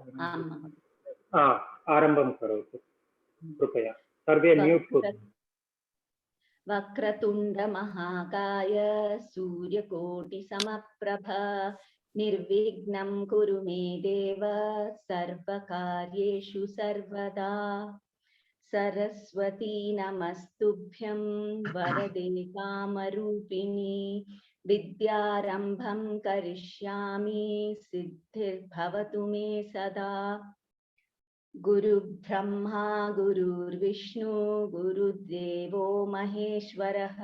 आम् महोदय। आरम्भं करोतु कृपया। सर्वे म्यूट् कुर्वन्तु। वक्रतुण्डमहाकाय सूर्यकोटिसमप्रभ निर्विघ्नं कुरु मे देव सर्वकार्येषु सर्वदा। सरस्वती नमस्तुभ्यं वरदे कामरूपिणी विद्यारम्भं करिष्यामि सिद्धिर्भवतु मे सदा। गुरुब्रह्मा गुरुर्विष्णु गुरुदेवो महेश्वरः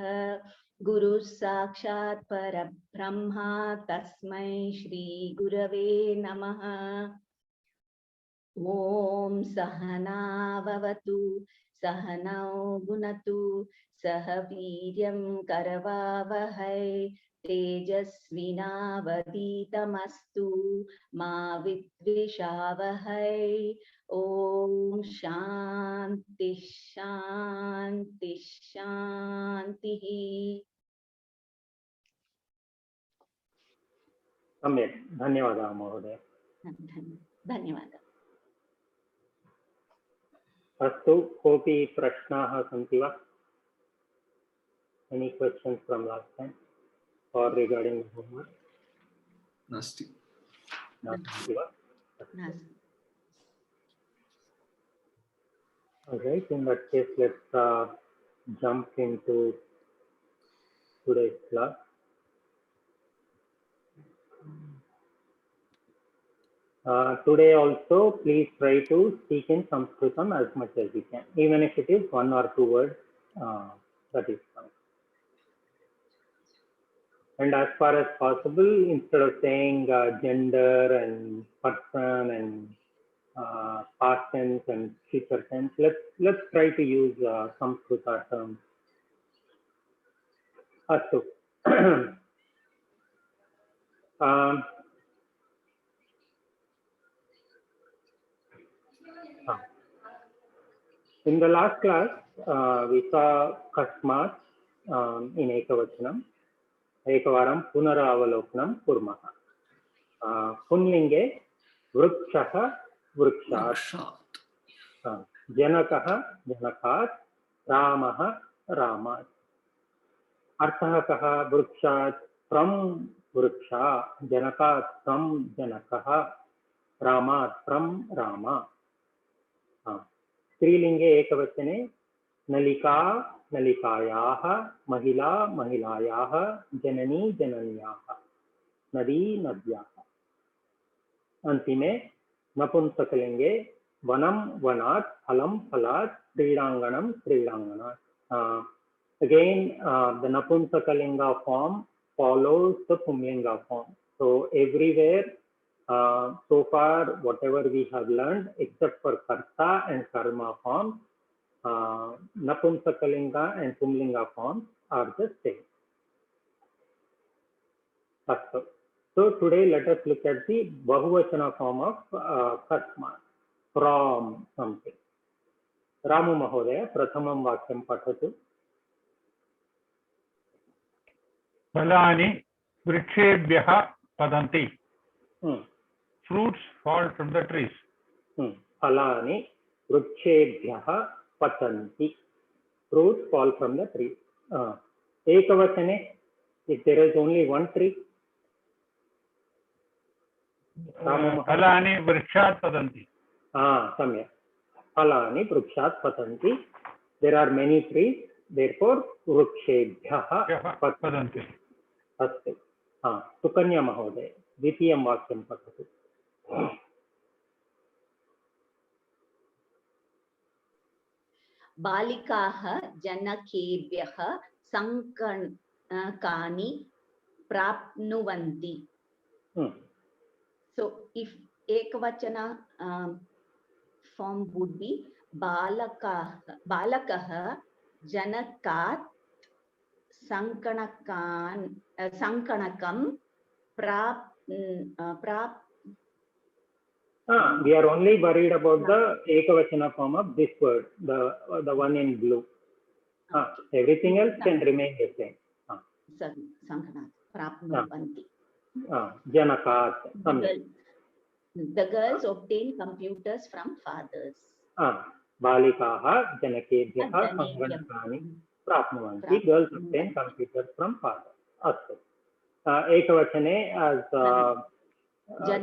गुरुः साक्षात् परब्रह्मा तस्मै श्री गुरवे नमः। ॐ सहनाववतु सहनौ भुनक्तु सह वीर्यं करवावहै तेजस्विनावधीतमस्तु मा विद्विषावहै। ॐ शान्ति शान्ति शान्तिः। सम्यक्, धन्यवादः महोदय। धन्यवादः। अस्तु, कोऽपि प्रश्नाः सन्ति वा? Any questions from last time or regarding homework? नास्ति। नास्ति वा? नास्ति। Alright, in that case, let's jump into today's class. Today also, please try to speak in Sanskritam as much as you can, even if it is 1 or 2 words, that is fine. And as far as possible, instead of saying gender and person and past tense and future tense, let's try to use Sanskrita terms. Astu. In the last class, we saw kasmat in ekavachanam. एकवारं पुनरावलोकनं कुर्मः। पुंलिङ्गे वृक्षः वृक्षात्, जनकः जनकात्, रामः रामात्। अर्थः कः? वृक्षात् फ्रॉम वृक्षा, जनकात् फ्रॉम जनकः, रामात् फ्रॉम राम। स्त्रीलिङ्गे एकवचने नलिका नलिकायाः, महिला महिलायाः, जननी जनन्याः, नदी नद्याः। अन्तिमे नपुंसकलिङ्गे वनं वनात्, फलं फलात्, क्रीडाङ्गणं क्रीडाङ्गणात्। Again, the Napunsakalinga form follows the Pumlinga form. So everywhere, so far, whatever we have learned, except for Karta and Karma forms, Napunsakalinga and Pumlinga forms are the same. So today let us look at the Bahuvachana form of Kasmat, from something. Ramu Mahodaya, Prathamam Vakyam Pathatu. Phalani vrikshebhyah padanti. Fruits fall from the trees. Phalani vrikshebhyah patanti. Fruits fall from the tree. Ekavachane, if there is only one tree. Phalani vrikshat patanti. Samyak. Phalani vrikshat patanti. There are many trees, therefore vrikshebhyah patanti. Astu. Sukanya Mahodaya, Dvitiyam Vakyam Patatu. बालिकाः जनकेभ्यः सङ्कणकानि प्राप्नुवन्ति. So if ekavachana form would be balakah janakat sankanakam we are only worried about the ekavachana form of this word, the one in blue. Everything else can remain the same. Sankanat prapnuvanti. Janakat. The girls obtain computers from fathers. बालिकाः जनकेभ्यः जनेभ्यः सङ्गणकानि प्राप्नुवन्ति. Girls obtain computers from fathers. अस्तु. एकवचने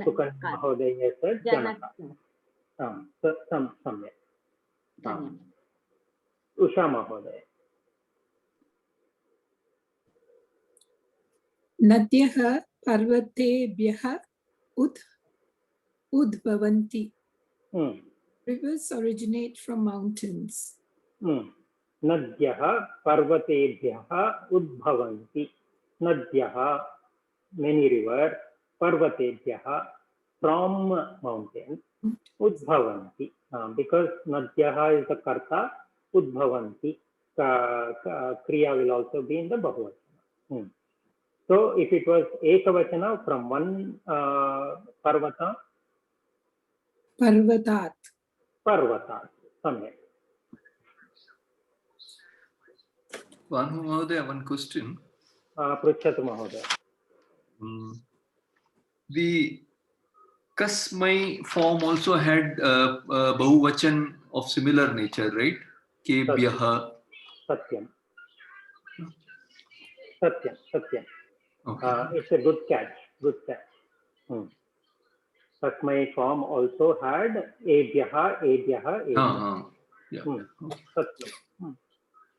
सुकन्या महोदय जनक. सम्यक्. उषा महोदय. नद्यः पर्वतेभ्यः उद्भवन्ति. Rivers originate from mountains. नद्यः पर्वतेभ्यः उद्भवन्ति. नद्यः many rivers, पर्वतेभ्यः from mountains, उद्भवन्ति. Because nadyah is the karta, udbhavanti, kriya will also be in the bahuvachana. So if it was ekavachana from one parvata, Parvatat. Samyak. One question. Pruchhatu Mahodaya. The Kasmai form also had Bahuvachan of similar nature, right? Kebhyaha. Satyam. Okay. It's a good catch. Kasmai form also had Ebhyaha. Yeah. Satyam.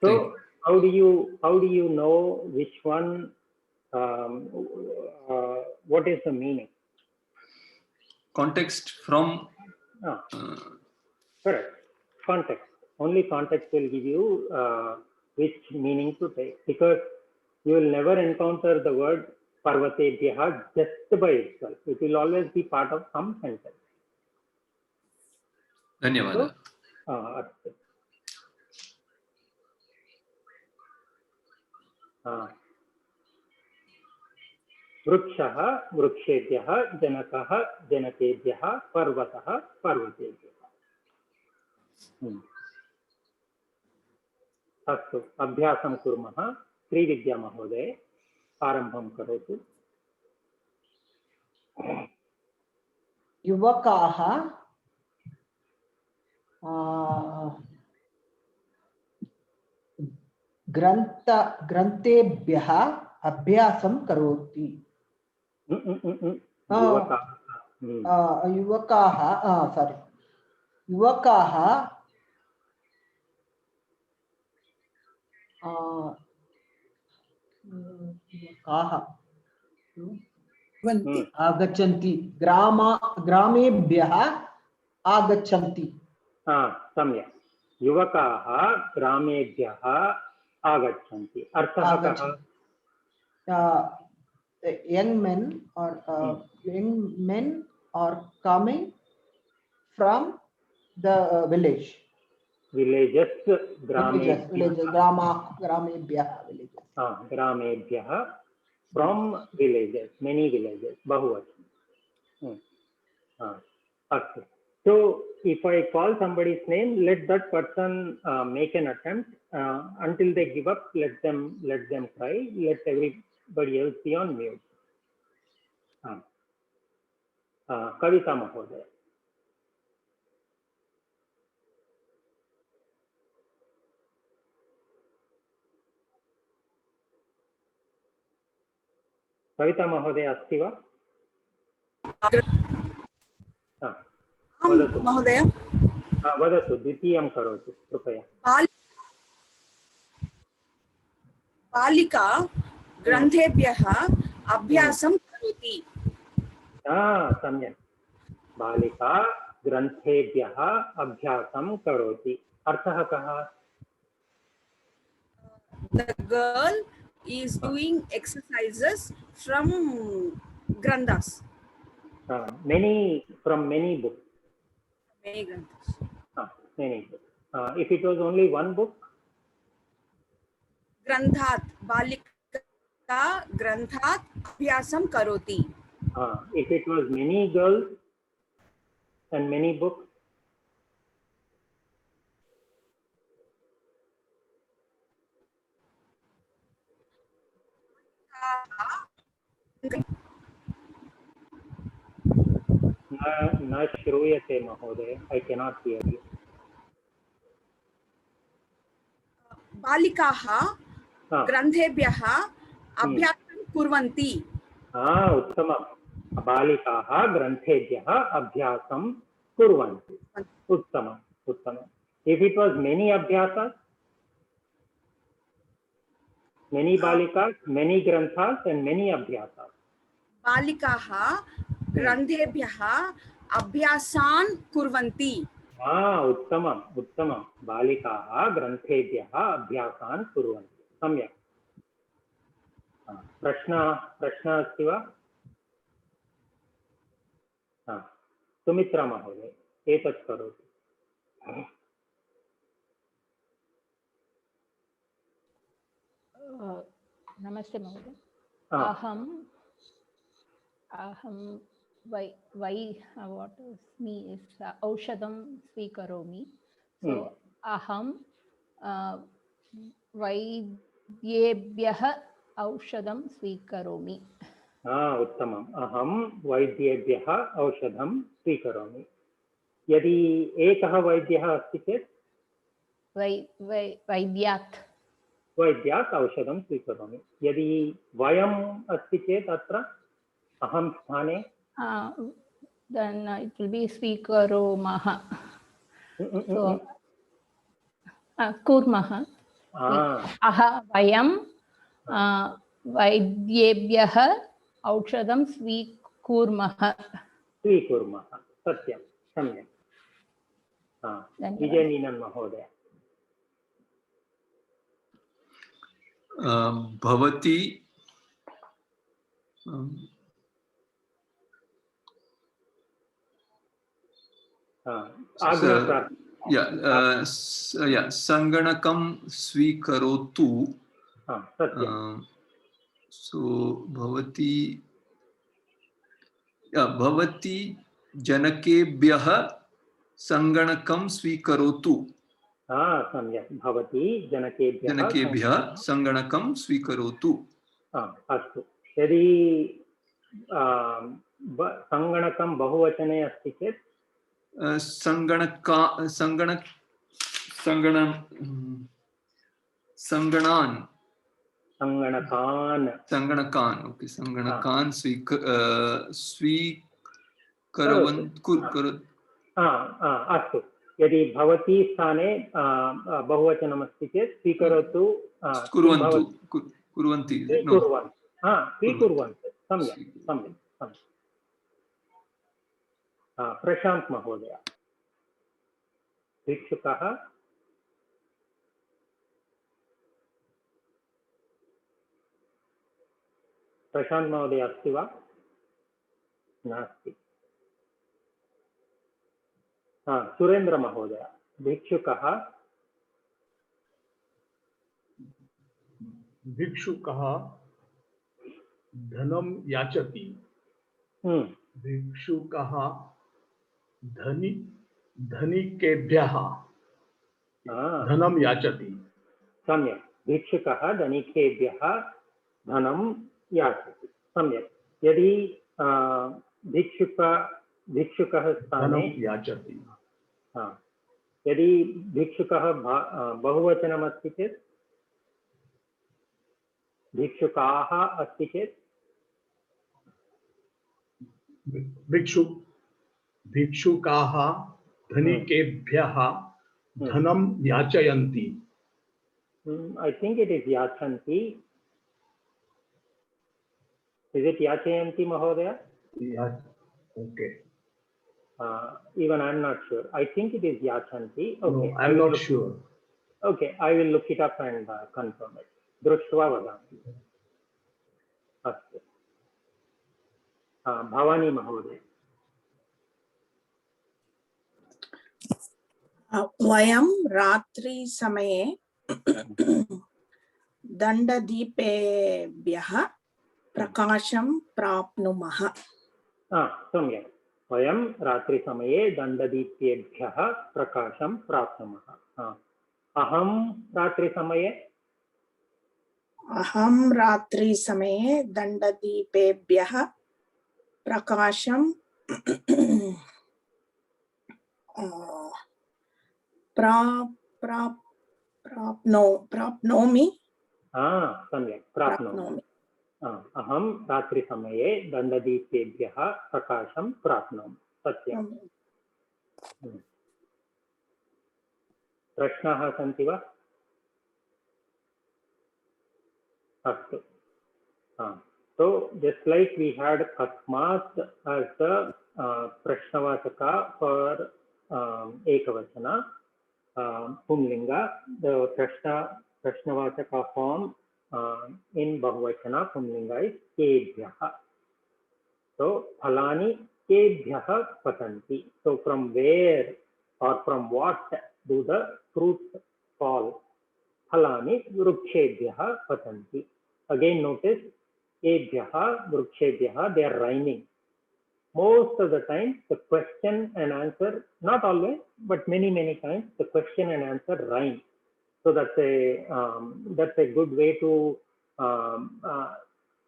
So how do you know which one? What is the meaning? Context from. Correct. Context. Only context will give you which meaning to take, because you will never encounter the word Parvatebhyaha just by itself. It will always be part of some sentence. Dhanyavada. वृक्षः वृक्षेभ्यः जनकः जनकेभ्यः पर्वतः पर्वतेभ्यः. अस्तु, अभ्यासं कुर्मः. श्रीविद्या महोदय आरम्भं करोतु. युवकाः ग्रन्थेभ्यः अभ्यासं करोति. युवकाः आगच्छन्ति. ग्रामेभ्यः आगच्छन्ति. सम्यक्. युवकाः ग्रामेभ्यः आगच्छन्ति. अर्थः कः? Young men are coming from the village. Villages. Gramebhyah from villages, many villages, bahuvachan. So if I call somebody's name, let that person make an attempt. Until they give up, let them try. Let everybody else be on mute. Kavita Mahodaya. कविता महोदय अस्ति वा? वदतु महोदय. वदतु, द्वितीयं करोतु कृपया. बालिका ग्रन्थेभ्यः अभ्यासं करोति. सम्यक्. बालिका ग्रन्थेभ्यः अभ्यासं करोति. अर्थः कः? The girl is doing exercises from granthas. From many books. Many granthas. Many books. If it was only one book? Granthat. Balika granthat abhyasam karoti. If it was many girls and many books? न श्रूयते महोदय. I cannot hear you. बालिकाः हाँ. ग्रन्थेभ्यः अभ्यासं कुर्वन्ति. उत्तमं. बालिकाः ग्रन्थेभ्यः अभ्यासं कुर्वन्ति. उत्तमम् उत्तमम्. If it was many abhyasas, many balikas, many granthas and many abhyasas. बालिकाः ग्रन्थेभ्यः अभ्यासान् कुर्वन्ति. उत्तमम् उत्तमं. बालिकाः ग्रन्थेभ्यः अभ्यासान् कुर्वन्ति. सम्यक्. प्रश्नः अस्ति वा? सुमित्रा महोदय एतत् करोतु. नमस्ते महोदय. अहं what is me is औषधं स्वीकरोमि. So अहं वैद्येभ्यः औषधं स्वीकरोमि. उत्तमम्. अहं वैद्येभ्यः औषधं स्वीकरोमि. यदि एकः वैद्यः अस्ति चेत् वैद्यात् औषधं स्वीकरोमि. यदि वयम् अस्ति चेत् अत्र अहं स्थाने then it will be स्वीकरोमः. So कुर्मः. वयं वैद्येभ्यः औषधं स्वीकुर्मः. सत्यं. सम्यक्. विजयमीनन् महोदय. भवती संगणकं स्वीकरोतु. सो भवती जनकेभ्यः संगणकं स्वीकरोतु. सम्यक्. भवती जनकेभ्यः संगणकं स्वीकरोतु. अस्तु. यदि संगणकं बहुवचने अस्ति चेत् संगणकान् ओके संगणकान् स्वीकरोतु. अस्तु. यदि भवती स्थाने बहुवचनमस्ति चेत् स्वीकरोतु. कुर्वन्ति. स्वीकुर्वन्तु. सम्यक् सम्यक्. प्रशान्त् महोदय. भिक्षुकः प्रशान्त् महोदय अस्ति वा? नास्ति. सुरेन्द्र महोदय. भिक्षुकः धनं याचति. भिक्षुकः धनिकेभ्यः धनं याचति. सम्यक्. भिक्षुकः धनिकेभ्यः धनं याचति. सम्यक्. यदि भिक्षुकः स्थाने याचति. यदि भिक्षुकः बहुवचनमस्ति चेत् भिक्षुकाः अस्ति चेत् भिक्षुकाः धनिकेभ्यः धनं याचयन्ति. I think it is yachanti. Is it yachayanti Mahodaya? Yes. Okay. Even I am not sure. I think it is yachanti. Okay. No, I am not sure. Okay, I will look it up and confirm it. Društva vadami. Astu. Bhavani Mahodaya. वयं रात्रि समये दण्डदीपेभ्यः प्रकाशं प्राप्नुमः. सम्यक्. वयं रात्रि समये दण्डदीपेभ्यः प्रकाशं प्राप्नुमः. अहं रात्रि समये दण्डदीपेभ्यः प्रकाशं प्राप्नोमि सम्यक् प्राप्नोमि अहं रात्रिसमये दण्डदीपेभ्यः प्रकाशं प्राप्नोमि सत्यम् प्रश्नाः सन्ति वा अस्तु so just like we had kasmat as the prashnavachaka for ekavachana pumlinga, the prashnavachaka form in bahuvachana pumlinga is kebhyah. So phalani kebhyah patanti. So from where or from what do the fruits fall? Phalani vrukshebhyah patanti. Again notice ebhyah vrukshebhyah, they are rhyming. Most of the time the question and answer, not always but many times the question and answer rhyme. So that's a good way to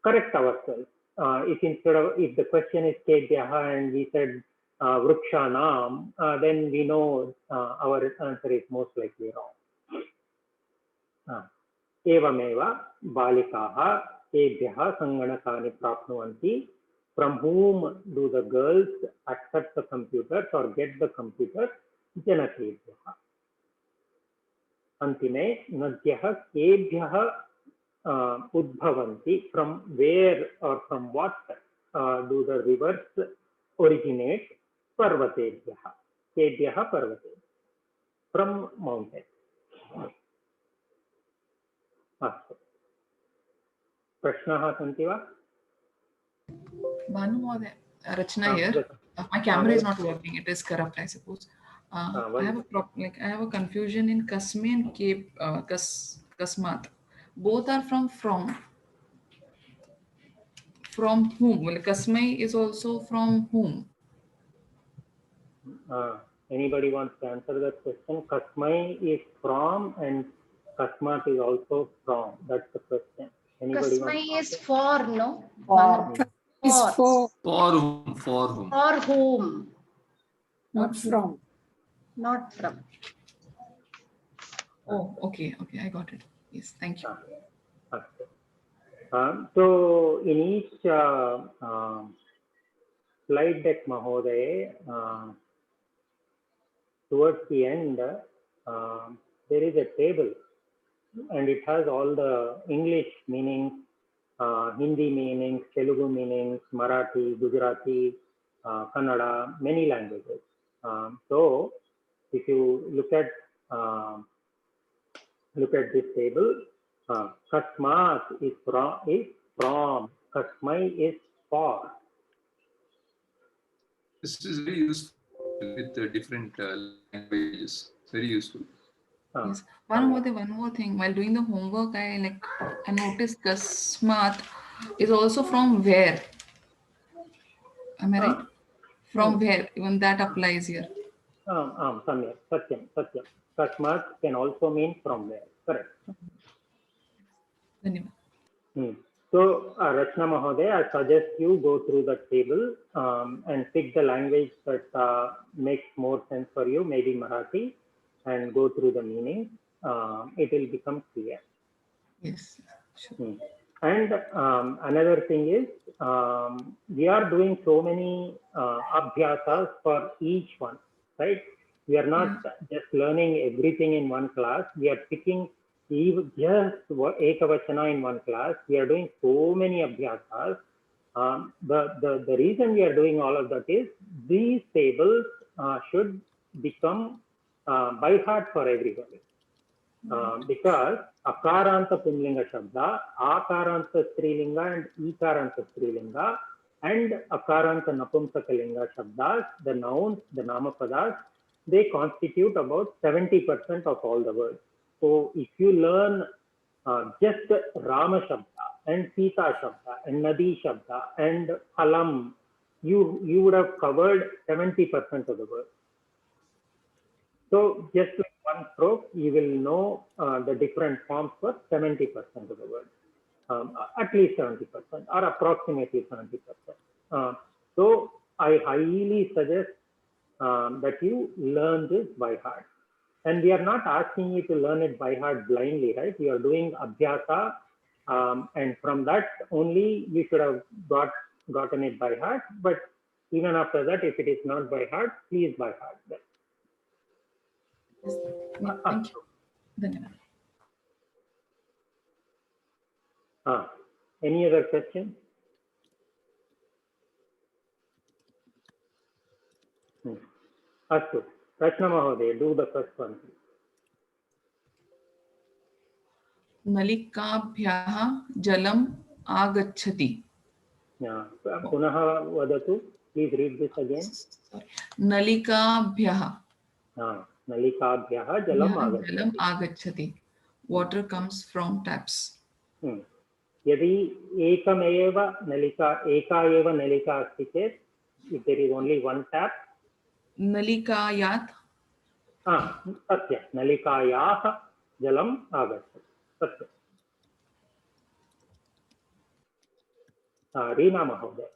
correct ourselves. If the question is kebhyah and we said vrukshanam, then we know our answer is most likely wrong. Evameva balikaah kebhyah sanganakani prapnuvanti. From whom do the girls accept the computers or get the computers? Janakebhyah. Antime nadyah kebhyah udbhavanti. From where or from what do the rivers originate? Parvatebhyah. Kebhyah parvate. From mountains. अस्तु प्रश्नाः सन्ति वा Bhanu Mohoday, Rachna here. My camera is not working. It is corrupt, I suppose. I have a confusion in kasme and kasmat. Both are from whom? Well, kasmai is also from whom? Anybody wants to answer that question? Kasmai is from and kasmat is also from. That's the question. Anybody Kasmai is for, no? For. Is for whom? For whom? not from. Not from. Oh, okay, I got it. Yes, thank you. So in each slide deck, Mahoday, towards the end, there is a table and it has all the English meanings, Hindi meanings, Telugu meanings, Marathi, Gujarati, Kannada, many languages. So if you look at this table, kasmat is from, kasmai is for. This is very useful with the different languages. Very useful. Yes. One more thing. While doing the homework, I noticed kasmat is also from where. Am I right? From where? Even that applies here. Satyam. Kasmat can also mean from where. Correct. So, Rachna Mahoday, I suggest you go through the table and pick the language that makes more sense for you, maybe Marathi, and go through the meaning. It will become clear. Yes, sure. And another thing is, we are doing so many abhyasas for each one, right? We are not just learning everything in one class. We are picking just ekavachana in one class. We are doing so many abhyasas. The reason we are doing all of that is these tables should become by heart for everybody. Because akaranta pumlinga shabda, akaranta strilinga and ikaranta strilinga and akaranta napumsakalinga shabdas, the nouns, the namapadas, they constitute about 70% of all the words. So if you learn just Rama Shabda and Sita Shabda and Nadi Shabda and Phalam, you would have covered 70% of the words. So just with one stroke, you will know the different forms for 70% of the words, at least 70% or approximately 70%. So I highly suggest that you learn this by heart. And we are not asking you to learn it by heart blindly, right? You are doing abhyasa, and from that only you should have gotten it by heart. But even after that, if it is not by heart, please by heart. Yeah, thank you. Dhanyawad. Any other question? Astu, Rachna Mahoday, do the first one. नलिकाभ्यः जलम् आगच्छति. पुनः वदतु, please read this again. नलिकाभ्यः नलिकाभ्यः जलम् आगच्छति. Water comes from taps. यदि एकमेव नलिका एका एव नलिका अस्ति चेत्, if there is only one tap, नलिकायात् सत्य नलिकायाः जलम् आगच्छति. सत्य. रीना महोदय.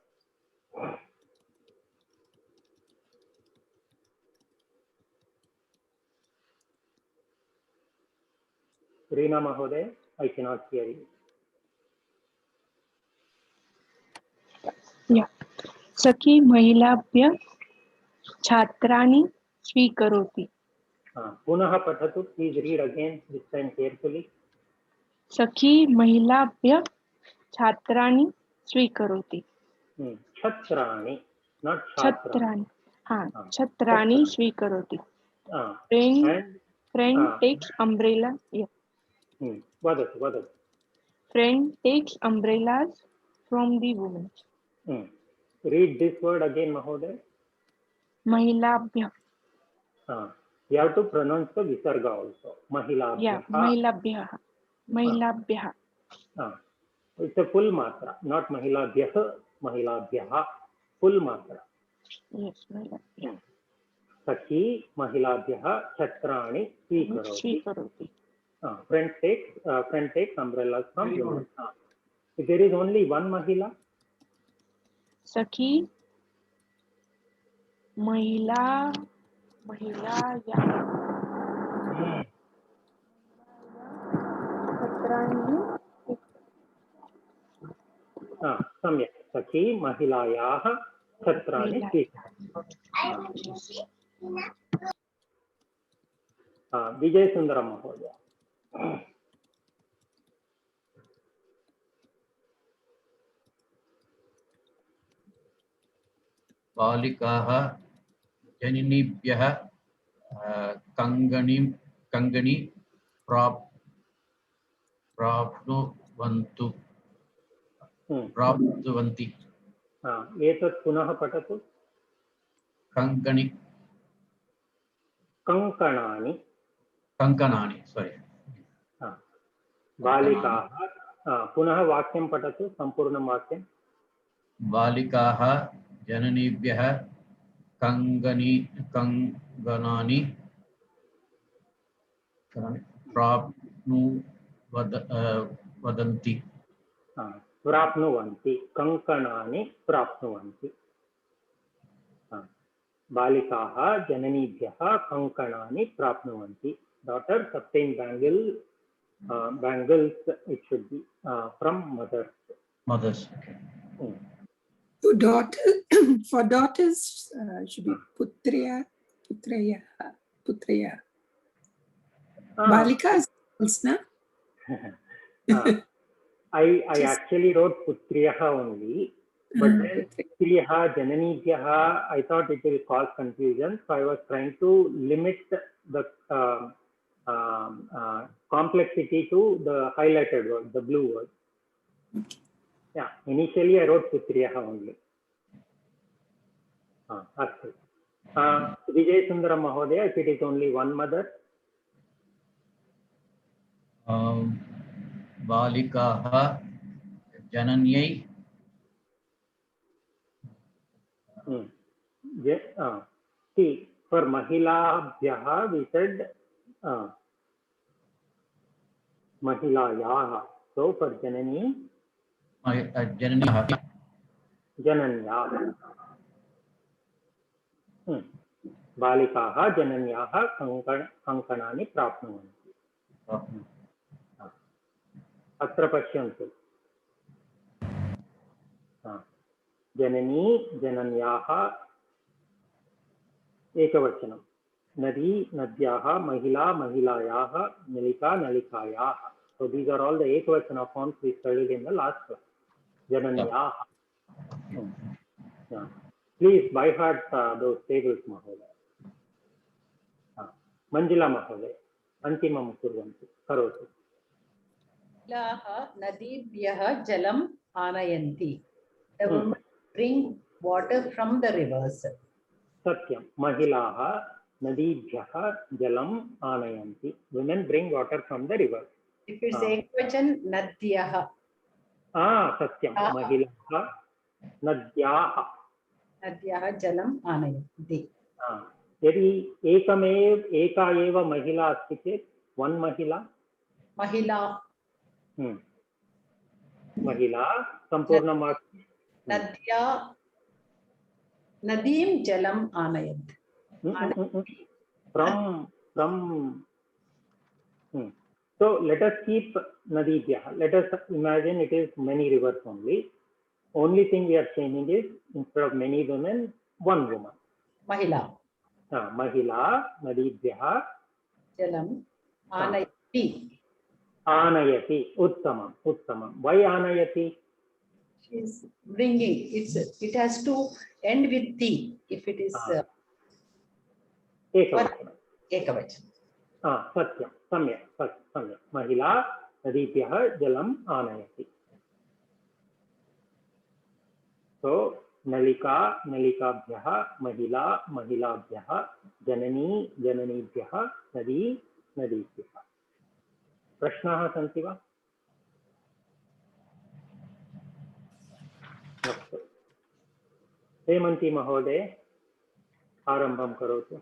रीना महोदय, I cannot hear you. सखी महिलाभ्यः छात्राणि स्वीकरोति. पुनः पठतु, please read again, this time carefully. सखी महिलाभ्यः छात्राणि स्वीकरोति. छत्राणि, not छत्राणि. छत्राणि स्वीकरोति. Friend takes umbrella. वदतु. Friend takes umbrellas from the women. Read this word again, Mahoday. Mahilabhyah. You have to pronounce the visarga also. Mahilabhyah. Yeah, mahilabhyah. Mahilabhyah. It's a full matra, not mahilabhyah, mahilabhyah. Full matra. Yes, mahilabhyah. Sakhi mahilabhyah chatrani swikaroti. Friend takes umbrellas from women. If there is only one mahila, सखी महिला या सम्यक्. सखी महिलायाः छत्राणि विजयसुन्दरं महोदय. बालिकाः जननीभ्यः कङ्गणी प्राप्नुवन्ति. एतत् पुनः पठतु. कङ्कणानि sorry. बालिकाः, पुनः वाक्यं पठतु, सम्पूर्णं वाक्यं. बालिकाः जननीभ्यः कङ्गणानि प्राप्नुवन्ति. कङ्कणानि प्राप्नुवन्ति. बालिकाः जननीभ्यः कङ्कणानि प्राप्नुवन्ति. Daughters obtain bangles, it should be from mothers. Okay. For daughters should be putraya. Balika is girls, na? I actually wrote putriyaha only, but then putriyaha, jananibhyaha, I thought it will cause confusion, so I was trying to limit the complexity to the highlighted word, the blue word. Yeah, initially I wrote putriyaha only. Astu. Vijay Sundaram Mahodaya, if it is only one mother. बालिकाः जनन्यै See, for mahilabhyaha we said mahilayaha. So for janani, jananya. बालिकाः जनन्याः कङ्कणानि प्राप्नुवन्ति। अत्र पश्यन्तु, जननी जनन्याः एकवचनं, नदी नद्याः, महिला महिलायाः, नलिका नलिकायाः. So these are all the ekvachana forms we studied in the last class. Jananyaah. Please by heart those tables, Mahoday. Manjula Mahoday, antimam kurvantu, karotu. महिलाः नदीभ्यः जलम् आनयन्ति. The women bring water from the rivers. Satyam. Mahilaः नदीभ्यः जलम् आनयन्ति. Women bring water from the river. If it's ekvachan, nadyah. सत्यं. महिलाः नद्याः जलम् आनयन्ति. यदि एका एव महिला अस्ति चेत् वन महिला सम्पूर्णम् नदीं जलम् आनयन्ति. So let us keep nadibhyah. Let us imagine it is many rivers only. Only thing we are changing is instead of many women, one woman. Mahila. Mahila nadibhyah jalam anayati. Anayati. Uttamam. Uttamam. Why anayati? She is bringing. It has to end with ti. If it is ekavachan. सत्यं. सम्यक् सम्यक्. महिला नदीभ्यः जलम् आनयति. So नलिका नलिकाभ्यः, महिला महिलाभ्यः, जननी जननीभ्यः, नदी नदीभ्यः. प्रश्नाः सन्ति वा? अस्तु. हेमन्ती महोदय आरम्भं करोतु.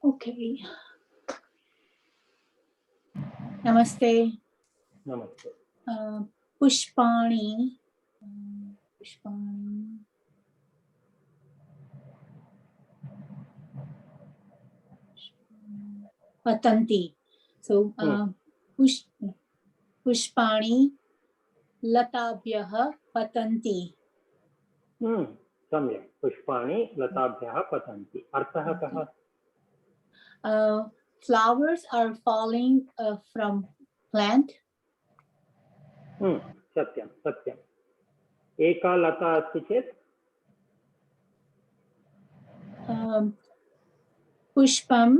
Okay. Namaste. Namaste. Pushpani. Patanti. So Pushpani latabhyah patanti. सम्यक्. पुष्पाणि लताभ्यः पतन्ति. अर्थः कः? Flowers are falling from plant. सत्यं सत्यं. एका लता अस्ति चेत् पुष्पं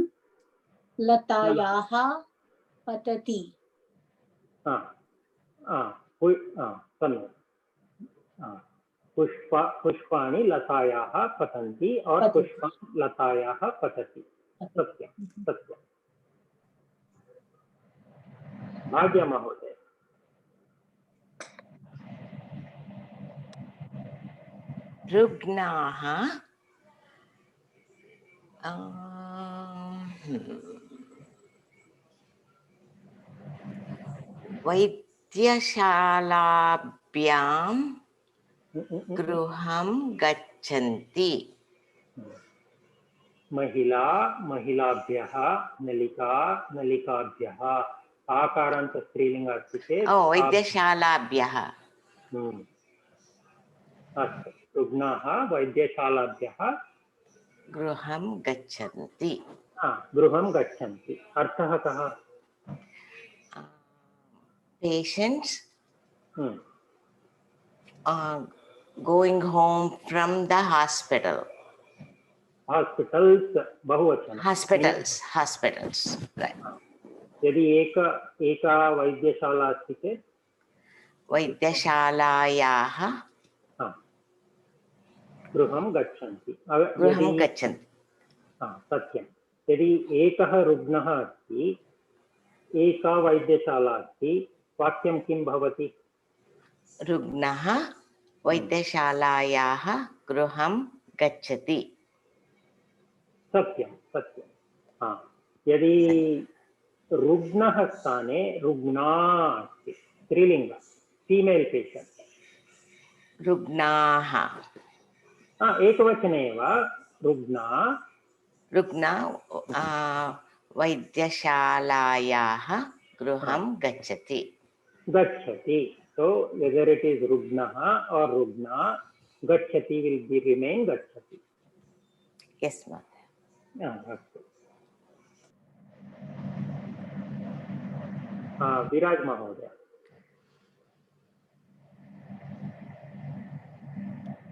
लतायाः पतति. सम्यक्. पुष्पाणि लतायाः पतन्ति और पुष्पं लतायाः पतति. सत्यं सत्यं. भाग्य महोदय. रुग्णाः वैद्यशालाभ्यां गृहं गच्छन्ति. महिला महिलाभ्यः, नलिका नलिकाभ्यः. आकारान्त स्त्रीलिङ्ग अस्ति चेत् वैद्यशालाभ्यः. अस्तु. रुग्णाः वैद्यशालाभ्यः गृहं गच्छन्ति. गृहं गच्छन्ति. अर्थः कः? Patients going home from the hospital. Hospitals बहुवचनं. Hospitals. Right. यदि एका वैद्यशाला अस्ति चेत् वैद्यशालायाः गृहं गच्छन्ति. सत्यं. यदि एकः रुग्णः अस्ति, एका वैद्यशाला अस्ति, वाक्यं किं भवति? रुग्णः वैद्यशालायाः गृहं गच्छति. सत्यं सत्यं. यदि रुग्णः स्थाने रुग्णा अस्ति, स्त्रीलिङ्ग, फीमेल् पेशेण्ट्. रुग्णाः. एकवचने एव रुग्णा रुग्णा वैद्यशालायाः गृहं गच्छति. गच्छति. So whether it is rugnaha or rugna, gachati will be remain gachati. Yes, ma'am. विराज महोदय.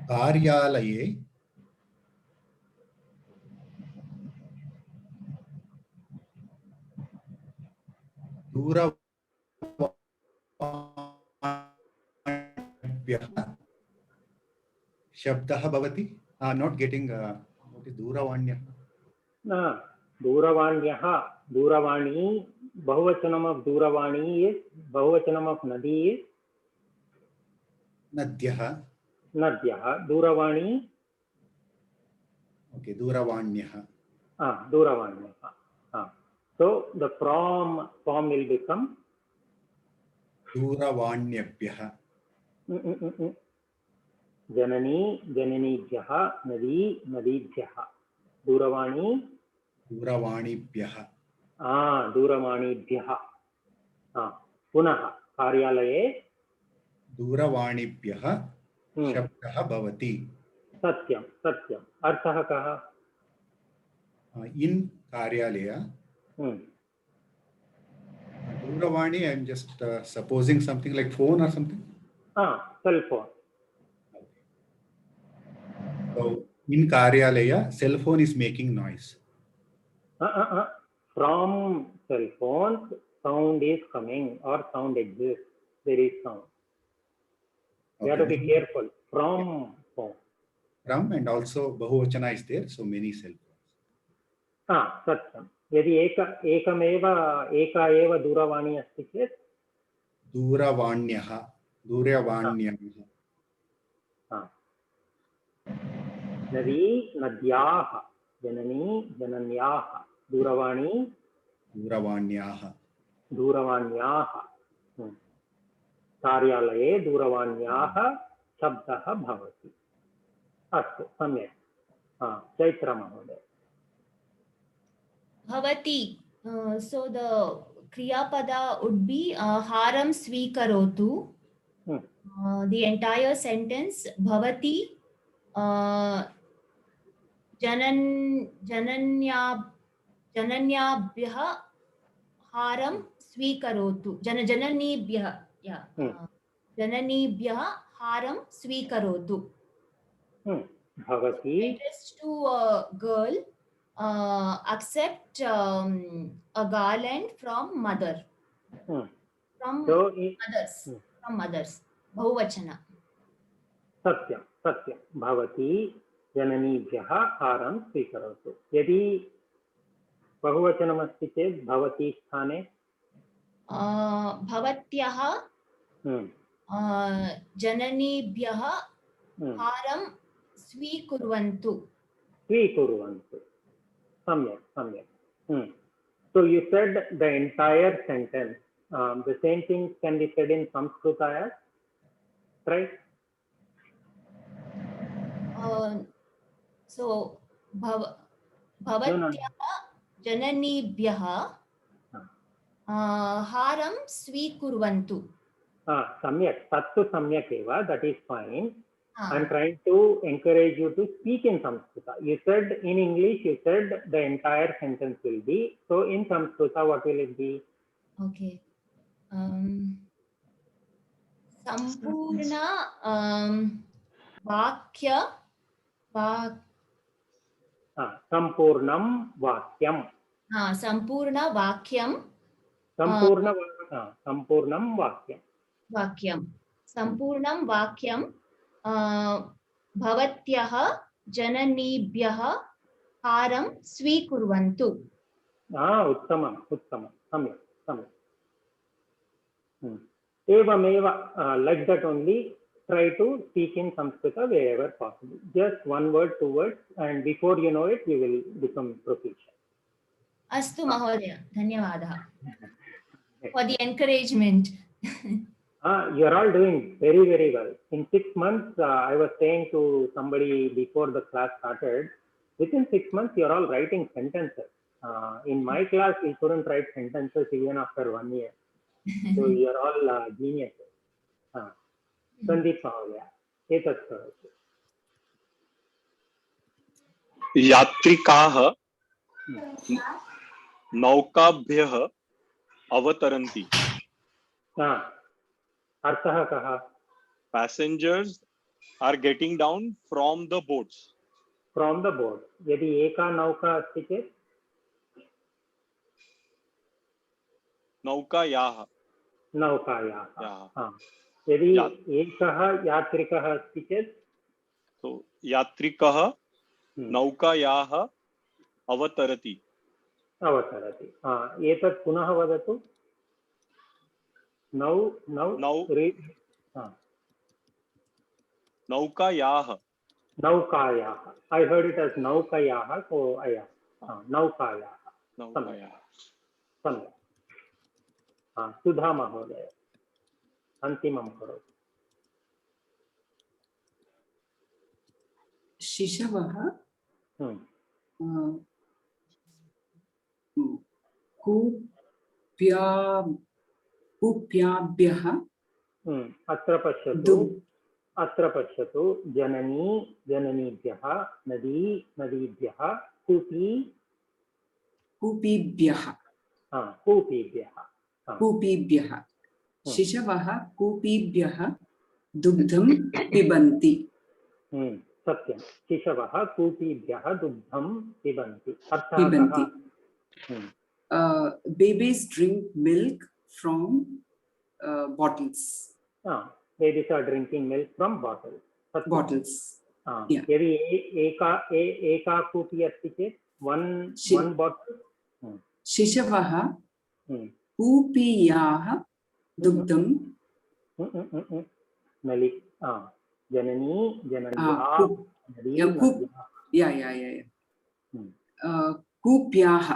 कार्यालये दूरवाण्याभ्यः शब्दः भवति. Not getting what is दूरवाण्यः? दूरवाण्यः, दूरवाणी, बहुवचनम of दूरवाणी is बहुवचनम of नदी is नद्यः. नद्यः. दूरवाणी. Okay, दूरवाण्यः. दूरवाण्यः. So the form will become दूरवाण्यभ्यः. जननी, जननीभ्यः, नदी, नदीभ्यः. दूरवाणी, दूरवाणीभ्यः. दूरवाणीभ्यः. पुनः कार्यालये दूरवाणीभ्यः शब्दः भवति. सत्यं, सत्यम्. अर्थः कः? In कार्यालय दूरवाणी, I am just supposing something like phone or something. Cell phone. So in कार्यालय cell phone is making noise. From cell phone sound is coming or sound exists. There is sound. You have to be careful. From phone. From and also bahuvachana is there, so many cell phones. सत्यं. यदि एका एव दूरवाणी अस्ति चेत् दूरवाण्यः, दूरवाण्याः. नदी, नद्याः. जननी, जनन्याः. दूरवाणी, दूरवाण्याः. दूरवाण्याः. कार्यालये दूरवाण्याः शब्दः भवति. अस्तु, सम्यक्. चैत्र महोदय. Bhavati. So the Kriya Pada would be haram swikarotu. The entire sentence Bhavati jananyabhyah haram swikarotu. Jananibhyah. Yeah. Jananibhyah haram swikarotu. Bhavati. Addressed to a girl. Accept a garland from mother. From mothers. From mothers. Bahuvachana. सत्यं, सत्यं. भवती जननीभ्यः हारं स्वीकरोतु. यदि बहुवचनमस्ति चेत् भवती स्थाने भवत्याः जननीभ्यः हारं स्वीकुर्वन्तु. स्वीकुर्वन्तु. सम्यक्, सम्यक्. So you said the entire sentence. The same thing can be said in Sanskrit as, right? So bhavatyaः जननीभ्यः हारं स्वीकुर्वन्तु. सम्यक्. तत्तु सम्यक् एव. That is fine. I'm trying to encourage you to speak in Sanskrita. You said in English, you said the entire sentence will be. So in Sanskrita, what will it be? Okay. Sampurna vakya. Sampurnam vakyam. Sampurna vakyam. Sampurnam vakyam. Vakyam. Sampurnam vakyam. भवत्याः जननीभ्यः हारं स्वीकुर्वन्तु. उत्तमम्, उत्तमं. सम्यक्, सम्यक्. एवमेव, like that only try to speak in Sanskrita wherever possible. Just one word, two words, and before you know it, you will become proficient. अस्तु महोदय, धन्यवादः for the encouragement. You're all doing very, very well. In 6 months, I was saying to somebody before the class started, within 6 months, you're all writing sentences. In my class, we couldn't write sentences even after 1 year. So you're all geniuses. Sandeep Mahoday, etat करोतु. यात्रिकाः नौकाभ्यः अवतरन्ति. अर्थः कः? Passengers are getting down from the boats. From the boat. यदि एका नौका अस्ति चेत् नौकायाः. नौकायाः. यदि एकः यात्रिकः अस्ति चेत् तो यात्रिकः नौकायाः अवतरति. अवतरति. एतत् पुनः वदतु. नौकायाः. नौकायाः. I heard it as नौकायाः, so नौकायाः. सम्यक्. सुधा महोदय, अन्तिमं करोतु. शिशवः कूप्याभ्यः. अत्र पश्यतु जननी जननीभ्यः, नदी नदीभ्यः, कूपीभ्यः. शिशवः कूपीभ्यः दुग्धं पिबन्ति. सत्यं. शिशवः कूपीभ्यः दुग्धं पिबन्ति. Babies drink milk from bottles. Babies are drinking milk from bottles. Bottles. यदि एका कूपी अस्ति चेत् one bottle. शिशवः कूपीयाः दुग्धं जननी जनन्याः कूप्याः.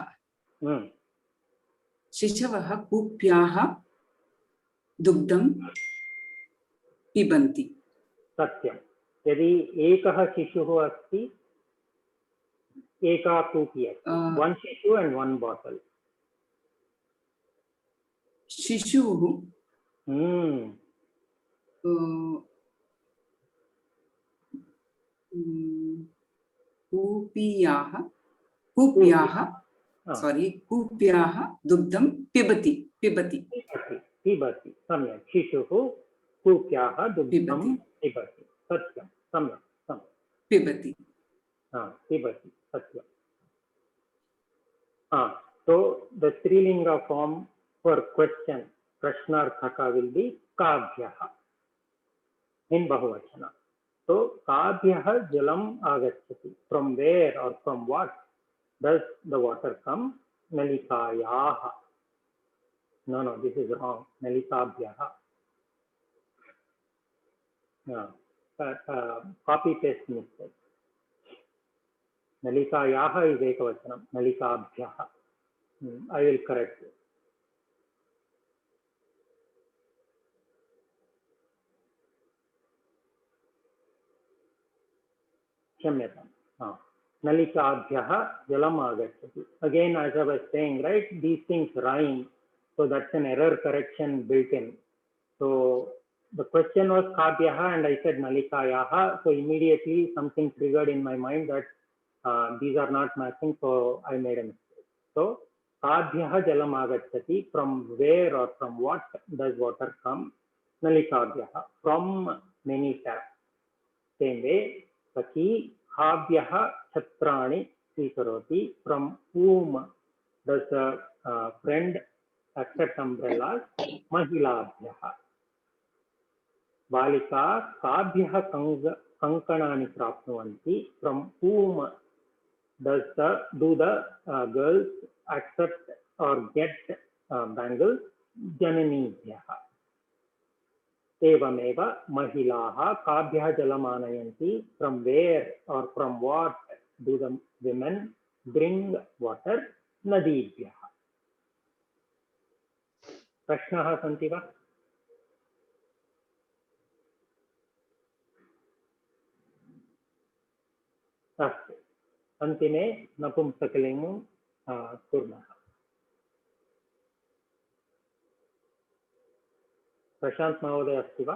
शिशवः कूप्याः दुग्धं पिबन्ति. सत्यं. यदि एकः शिशुः अस्ति, एका कूपी अस्ति, one शिशु and one bottle. शिशुः कूप्याः दुग्धं पिबति. सम्यक्. शिशुः कूप्याः दुग्धं पिबति. सत्यं. सम्यक्. पिबति. सत्यं. So the strilinga form for question, prashnarthaka, will be kabhyah in bahuvachana. So kabhyah jalam agacchati. From where or from what does the water come? Nalikayah. No, this is wrong. Nalikabhyah. Copy paste mistake. Nalikayah is ekavachanam. Nalikabhyah. I will correct it. क्षम्यताम्. नलिकाभ्यः जलम् आगच्छति. Again, as I was saying, right, these things rhyme, so that's an error correction built in. So the question was kabhyah and I said nalikayah, so immediately something triggered in my mind that these are not matching, so I made a mistake. So kabhyah jalam agacchati. From where or from what does water come? Nalikabhyah. From many taps. Same way, Saki Khabhyah Chatrani Swikaroti. From whom does the friend accept umbrellas? Mahilabhyah. Balika Kabhyah Kankanani Prapnuvanti. From whom do the girls accept or get bangles? Jananibhyah. Evameva Mahilaha Kabhyah Jalamanayanti. From where or from what do the women bring water? Nadibhyah. Prashnaha santi va? अस्तु अन्तिमे नपुंसकलिङ्गं कुर्मः। प्रशांत महोदय अस्ति वा?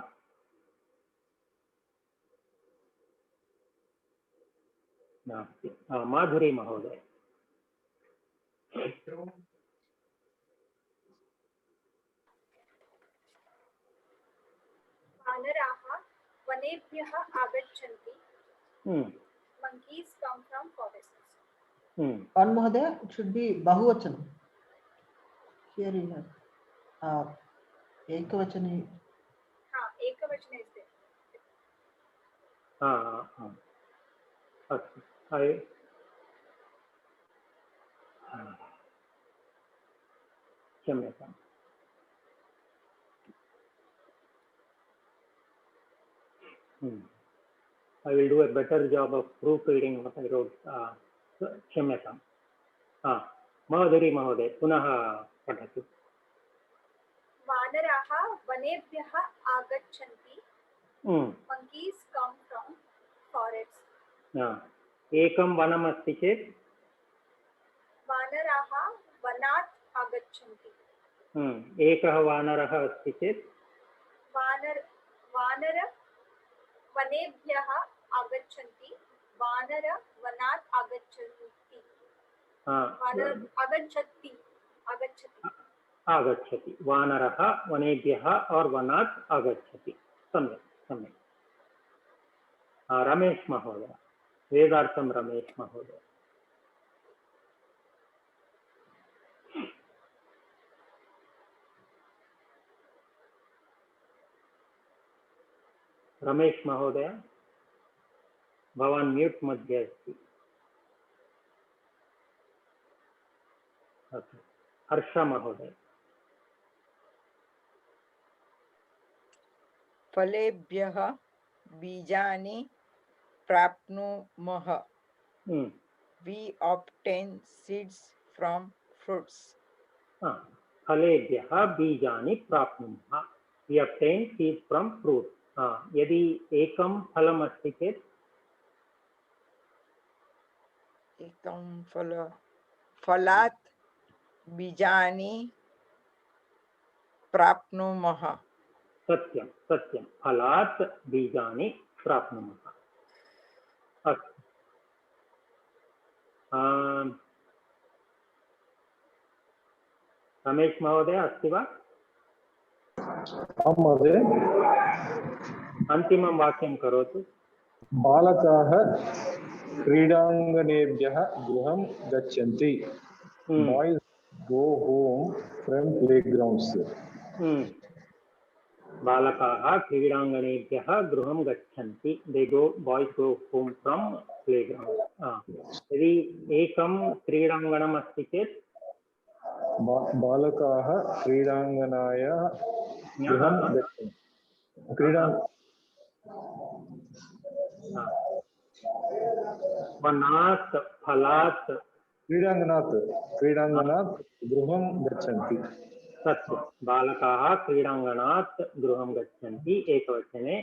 नास्ति। माधुरी महोदय। वानराः वनेभ्यः आगच्छन्ति। Monkeys come from forests. One Mahoday, it should be Bahuvachanam. Here you have Ekavachani. Ekavachana is there. अस्तु क्षम्यताम्। I will do a better job of proofreading what I wrote. क्षम्यताम्। माधुरी महोदय पुनः पठतु। वानराः वनेभ्यः आगच्छन्ति। Monkeys come from forests. एकं वनम् अस्ति चेत् वानराः वनात् आगच्छन्ति। एकः वानरः अस्ति चेत् वानर वनेभ्यः आगच्छन्ति। वानर वनात् आगच्छन्ति। वानर आगच्छति। वानरः वनेभ्यः और वनात् आगच्छति। सम्यक् सम्यक्। रमेश महोदय, वेदार्थं रमेश महोदय। रमेश महोदय, भवान् म्यूट् मध्ये अस्ति। हर्ष महोदय। फलेभ्यः बीजानि प्राप्नुमः। We obtain seeds from fruits. फलेभ्यः बीजानि प्राप्नुमः। We obtain seeds from fruits. यदि एकं फलम् अस्ति चेत् एकं फलात् बीजानि प्राप्नुमः। सत्यं सत्यं, फलात् बीजानि प्राप्नुमः। अस्तु, रमेश महोदय अस्ति वा? आं महोदय। अन्तिमं वाक्यं करोतु। बालकाः क्रीडाङ्गणेभ्यः गृहं गच्छन्ति। Boys go home from playgrounds. बालकाः क्रीडाङ्गणेभ्यः गृहं गच्छन्ति। Boys go home from playground. यदि एकं क्रीडाङ्गणम् अस्ति चेत् बालकाः क्रीडाङ्गणायाः गृहं गच्छन्ति। वनात् फलात् क्रीडाङ्गणात् गृहं गच्छन्ति। सत्यं, बालकाः क्रीडाङ्गणात् गृहं गच्छन्ति एकवचने,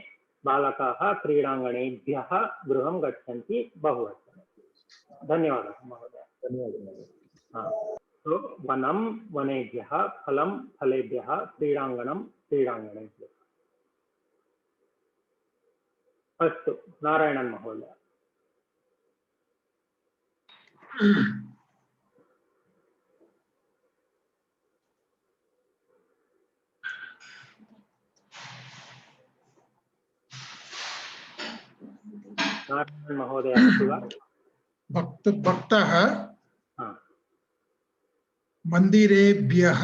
बालकाः क्रीडाङ्गणेभ्यः गृहं गच्छन्ति बहुवचने। धन्यवादः महोदय। धन्यवादः। तो वनं वनेभ्यः, फलं फलेभ्यः, क्रीडाङ्गणं क्रीडाङ्गणेभ्यः। अस्तु, नारायणन् महोदय। नारायणन् महोदय अस्ति वा? भक्तः मन्दिरेभ्यः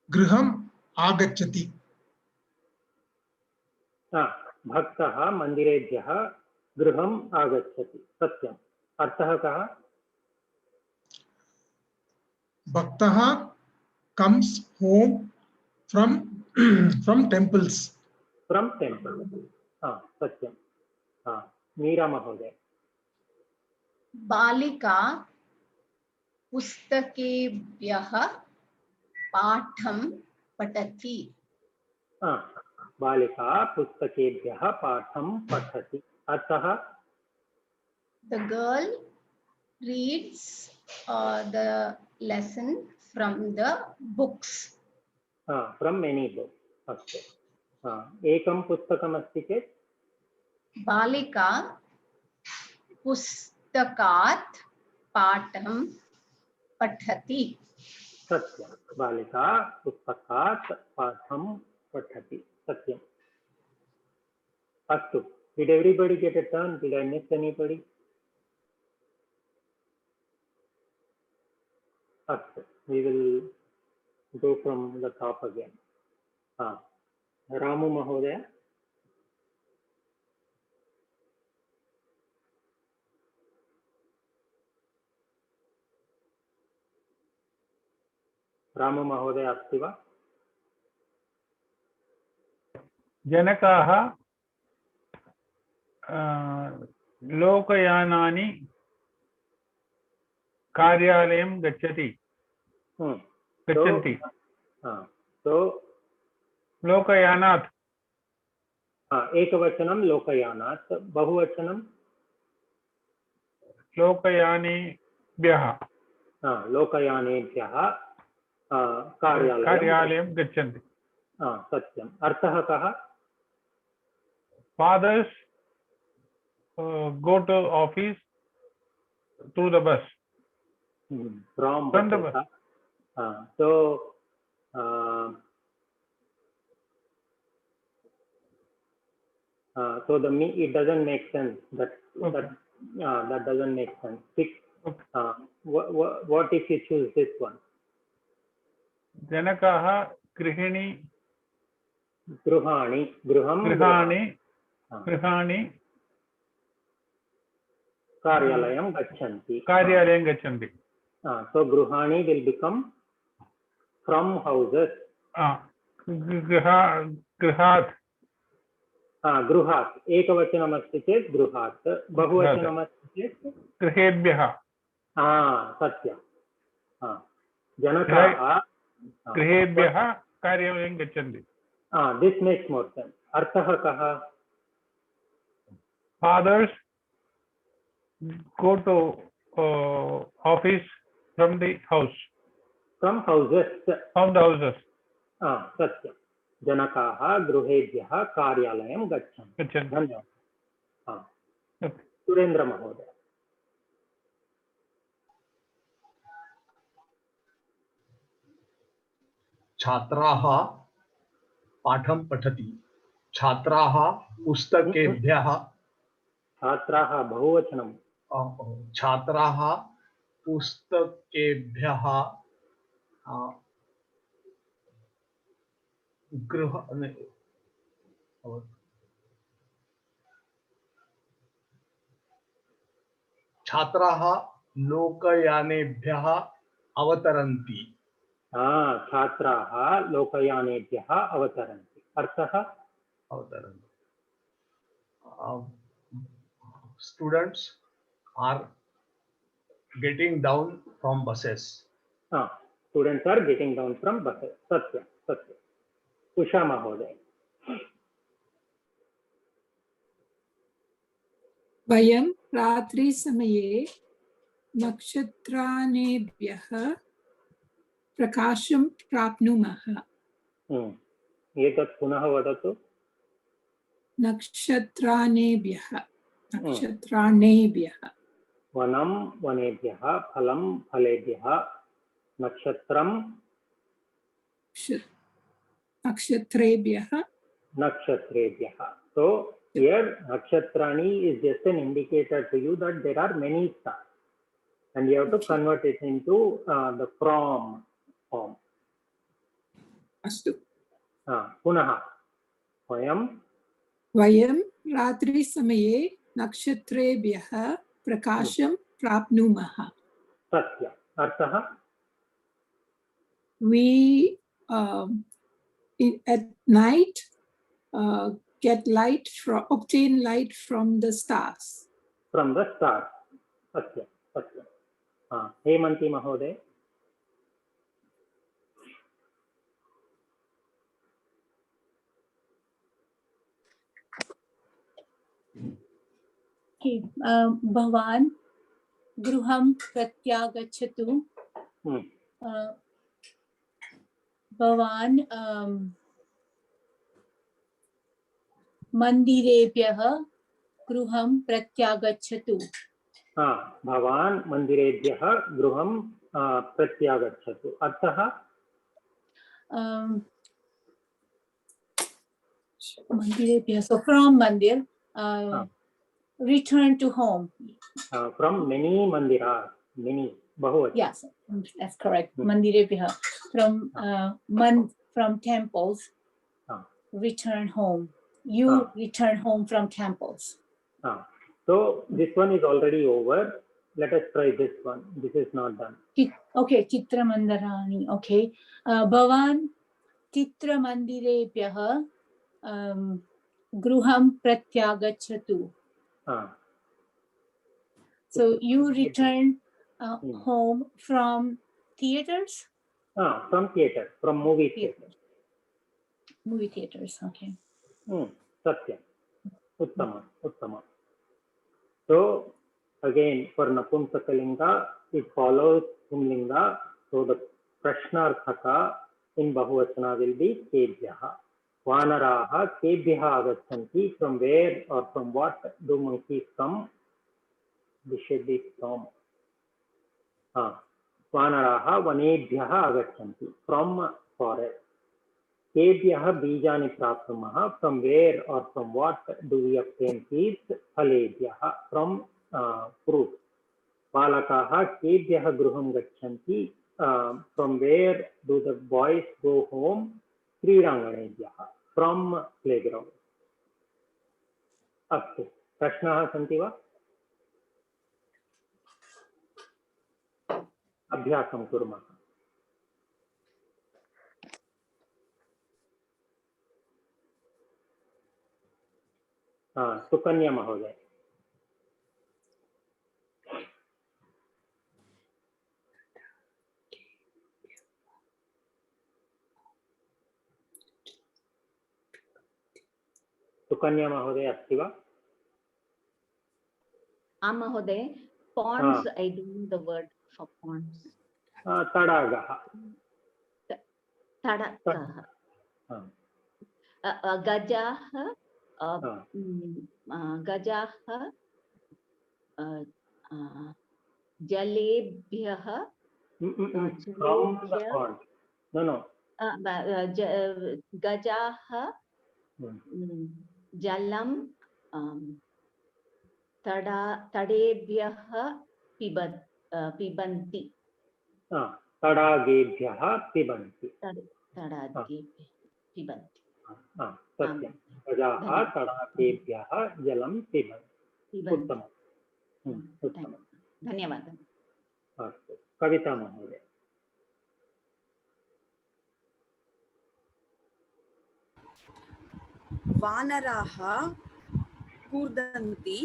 गृहम् आगच्छति। भक्तः मन्दिरेभ्यः गृहम् आगच्छति। सत्यम्। अर्थः कः? भक्तः comes home from temples. From temple. सत्यं। मीरा महोदय। बालिका पुस्तकेभ्यः पाठं पठति। बालिका पुस्तकेभ्यः पाठं पठति अतः The girl reads the lesson from the books. From many books अस्तु एकं पुस्तकमस्ति चेत् बालिका पुस्तकात् पाठं पठति. सत्यं बालिका पुस्तकात् पाठं पठति सत्यम् अस्तु did everybody get a turn? Did I miss anybody? अस्तु we will go from the top again. Ramu महोदय रामु महोदय अस्ति वा? जनकाः लोकयानानि कार्यालयं गच्छन्ति. लोकयानात् एकवचनं लोकयानात् बहुवचनं लोकयानेभ्यः लोकयानेभ्यः कार्यालयं गच्छन्ति. सत्यम् अर्थः कः? Fathers go to office through the bus. From the bus. So it doesn't make sense. That doesn't make sense. What if you choose this one? जनकाः गृहाणि कार्यालयं गच्छन्ति. So गृहाणि will become from houses. गृहात् एकवचनमस्ति चेत् गृहात् बहुवचनमस्ति चेत् गृहेभ्यः. सत्यं जनकाः गृहेभ्यः कार्यालयं गच्छन्ति. This makes more sense. अर्थः कः? Fathers go to office from the house. From houses. From the houses. सत्यं जनकाः गृहेभ्यः कार्यालयं गच्छन्ति. धन्यवादः. सुरेन्द्र महोदय. छात्राः पाठं पठति. छात्राः पुस्तकेभ्यः. छात्राः बहुवचनं. छात्राः पुस्तकेभ्यः छात्राः लोकयानेभ्यः अवतरन्ति. छात्राः लोकयानेभ्यः अवतरन्ति. अर्थः अवतरन्ति. Students are getting down from buses. Students are getting down from buses. सत्यं सत्यम्. उषा महोदय. वयं रात्रिसमये नक्षत्राणेभ्यः प्रकाशं प्राप्नुमः. एतत् पुनः वदतु. नक्षत्राणेभ्यः. वनं वनेभ्यः, फलं फलेभ्यः, नक्षत्रं नक्षत्रेभ्यः. So here nakshatrani is just an indicator to you that there are many stars and you have to convert it into the from form. अस्तु. पुनः वयं रात्रिसमये नक्षत्रेभ्यः प्रकाशं प्राप्नुमः. सत्यम्. अर्थः? We at night obtain light from the stars. From the stars. सत्यं सत्यं. हेमन्ती महोदय. Okay. Bhavan Gruham Pratyagachatu. Bhavan Mandirebhyah Gruham Pratyagachatu. भवान् मन्दिरेभ्यः गृहं प्रत्यागच्छतु अर्थः Mandirebhyah. So from Mandir, return to home. From many mandiras, many bahuvachan. Yes, that's correct. Mandirebhyah. From temples, return home. You return home from temples. So this one is already over. Let us try this one. This is not done. Okay, Chitra Mandarani. Okay. Bhavan Chitra Mandirebhyah Gruham Pratyagachatu. So you return home from theaters? From theater, from movie theater. Movie theaters, okay. Satyam. Uttama, uttama. So again, for Napumsakalinga, it follows Pumlinga. So the Prashnarthaka in Bahuvachana will be Kebhyaha. Vanaraha Kebhyaha agachanti. From where or from what do monkeys come? This should be from. Vanaraha Vanebhyaha agachanti. From forest. Kebhyaha Bijani Praptamaha. From where or from what do we obtain seeds? Phalebhyaha. From fruit. Balakaha Kebhyaha Gruham gachanti. From where do the boys go home? Kridanganebhyaha. From playground. Astu. Prashnaः सन्ति वा? अभ्यासं कुर्मः. सुकन्या महोदय. सुकन्या महोदय अस्ति वा? महोदय. Ponds, I don't know the word for ponds. तडागः. तडागः. गजाः गजाः जलेभ्यः गजाः जलं तडेभ्यः पिबन्ति. तडागेभ्यः पिबन्ति. तडागेभ्यः पिबन्ति. सत्यं. गजाः तडागेभ्यः जलं पिबन्ति. उत्तमम्. उत्तमम्. धन्यवादः. अस्तु. कविता महोदय. वानराः कूर्दन्ति.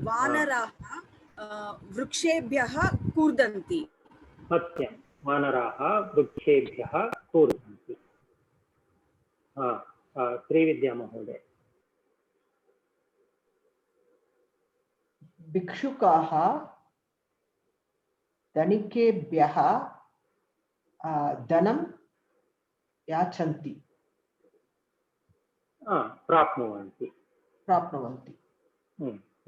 वानराः वृक्षेभ्यः कूर्दन्ति. सत्यं. वानराः वृक्षेभ्यः कूर्दन्ति. श्रीविद्या महोदय. भिक्षुकाः धनिकेभ्यः धनं याचन्ति. प्राप्नुवन्ति. प्राप्नुवन्ति.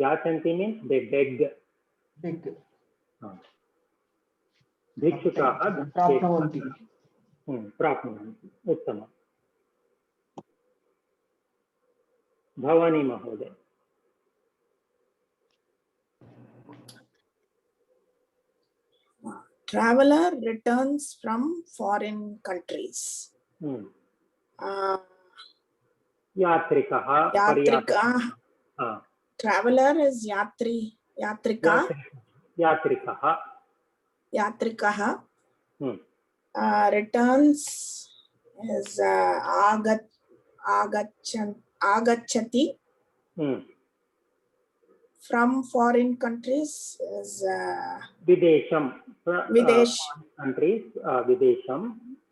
याचन्ति means they beg. Beg. भिक्षुकाः प्राप्नुवन्ति. प्राप्नुवन्ति. उत्तमम्. भवानी महोदय. Traveler returns from foreign countries. यात्रिकः. Traveler is yatrika. Yatrikah. Returns is agachati. From foreign countries is Videsham. Videsh. Countries Videsham.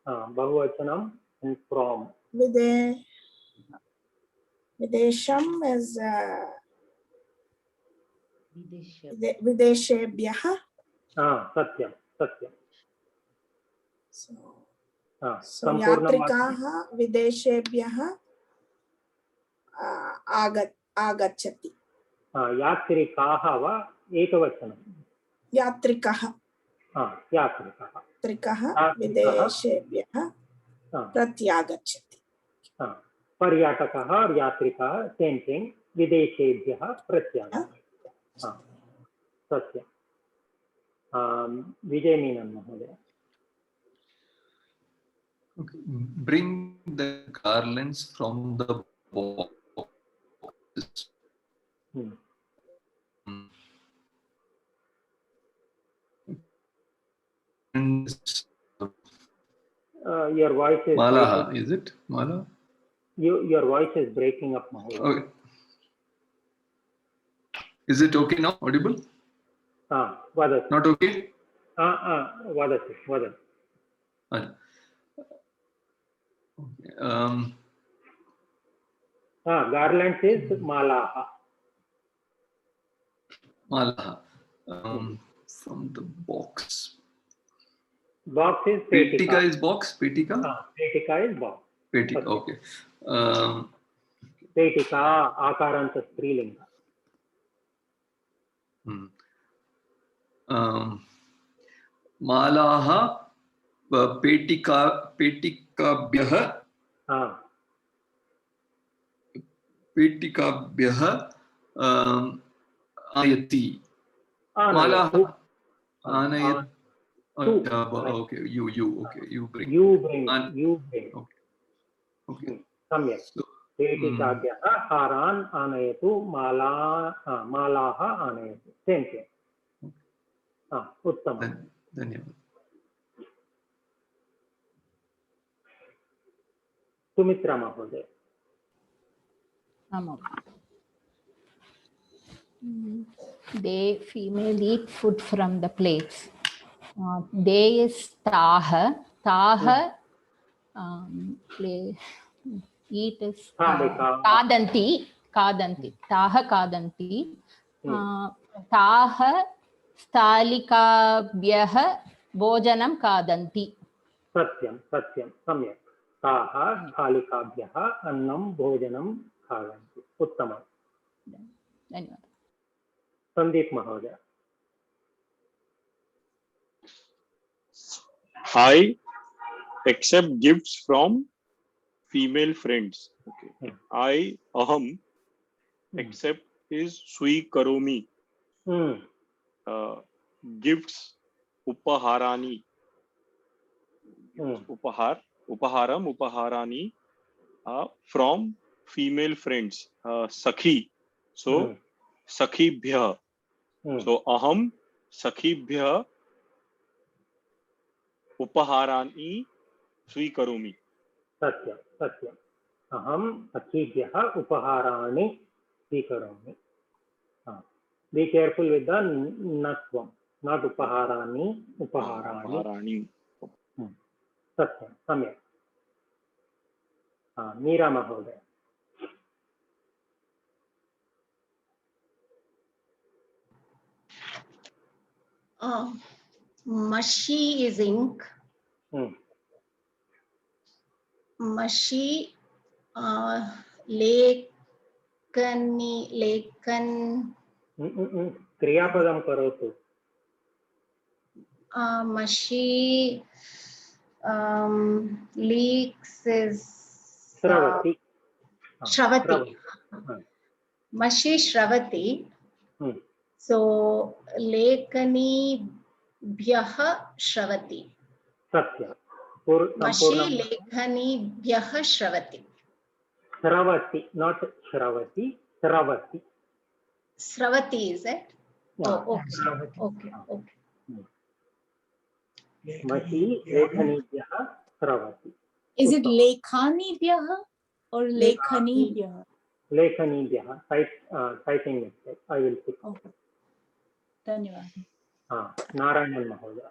Bahuvachanam and from. Videsham is विदेशेभ्यः सत्यं सत्यं So यात्रिकाः विदेशेभ्यः आगच्छति यात्रिकाः वा एकवचनं यात्रिकः यात्रिकः विदेशेभ्यः प्रत्यागच्छति पर्यटकः और यात्रिकः सेम थिंग विदेशेभ्यः प्रत्यागच्छति सत्यं विजय मीनन महोदय Okay. Bring the garlands from the box. Your voice is Malaha, is it? Mala? Your voice is breaking up, Mahoday. Okay. Is it okay now? Audible? Vadati. Not okay? Vadati. Garlands is Malaha. Malaha. From the box. Box is Petika is box? Petika? Petika is box. Petika, okay. Petika, Akaranta Strilinga. Malaha पेटिकाभ्यः Ayati मालाः आनयति okay you bring okay सम्यक् पेटिकाभ्यः हारान् आनयतु मालाः आनयतु same same उत्तमं धन्यवादः सुमित्रा महोदय They female eat food from the plates. They is taha. Eat is kadanti. Taha kadanti. Taha स्थालिकाभ्यः भोजनं खादन्ति. सत्यं सम्यक् ताः स्थालिकाभ्यः अन्नं भोजनं खादन्ति. उत्तमं धन्यवादः. संदीप महोदय I accept gifts from female friends. Okay. Aham accept is sweekaromi. Gifts upaharani. Upaharani from female friends. Sakhi. So sakhibhyah. So aham sakhibhyah upaharani स्वीकरोमि. सत्यं अहं सखीभ्यः उपहाराणि स्वीकरोमि. Be careful with the natvam, not upaharani, upaharani. सत्यं सम्यक्. मीरा महोदय Mashi is ink. Mashi लेखन क्रियापदं करोतु. Mashi leaks is Shravati. Mashi Shravati. So lekani bhyah Shravati. Satyam. Mashi lekhani bhyah Shravati. Shravati, not Shravati. Shravati. Shravati is it? Oh, okay. Mashi lekhani bhyah Shravati. Is it lekhani bhyah or lekhani bhyah? Lekhani bhyah. Typing mistake. I will fix. Okay. धन्यवाद. नारायण महोदय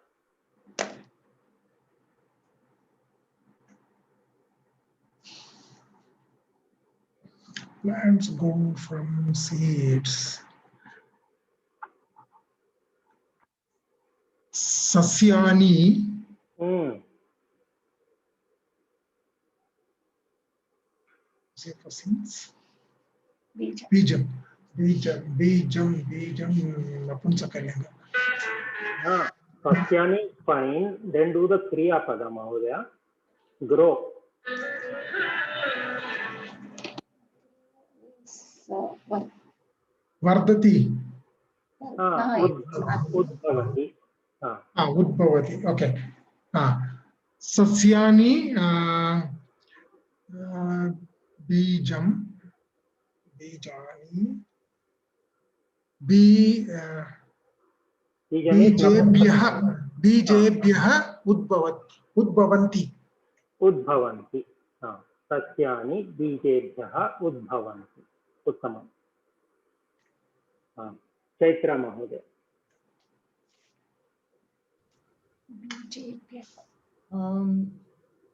Plants grow from seeds. sasyani बीजम बीजम बीजम बीजम नपुंसकलिंग सस्यानि fine, then do the kriya pada mahodaya. Grow. वर्धति उद्भवति उद्भवति okay सस्यानि बीजम बीजानि बीजेभ्यः बीजेभ्यः उद्भवन्ति सस्यानि बीजेभ्यः उद्भवन्ति उत्तमम् चैत्र महोदय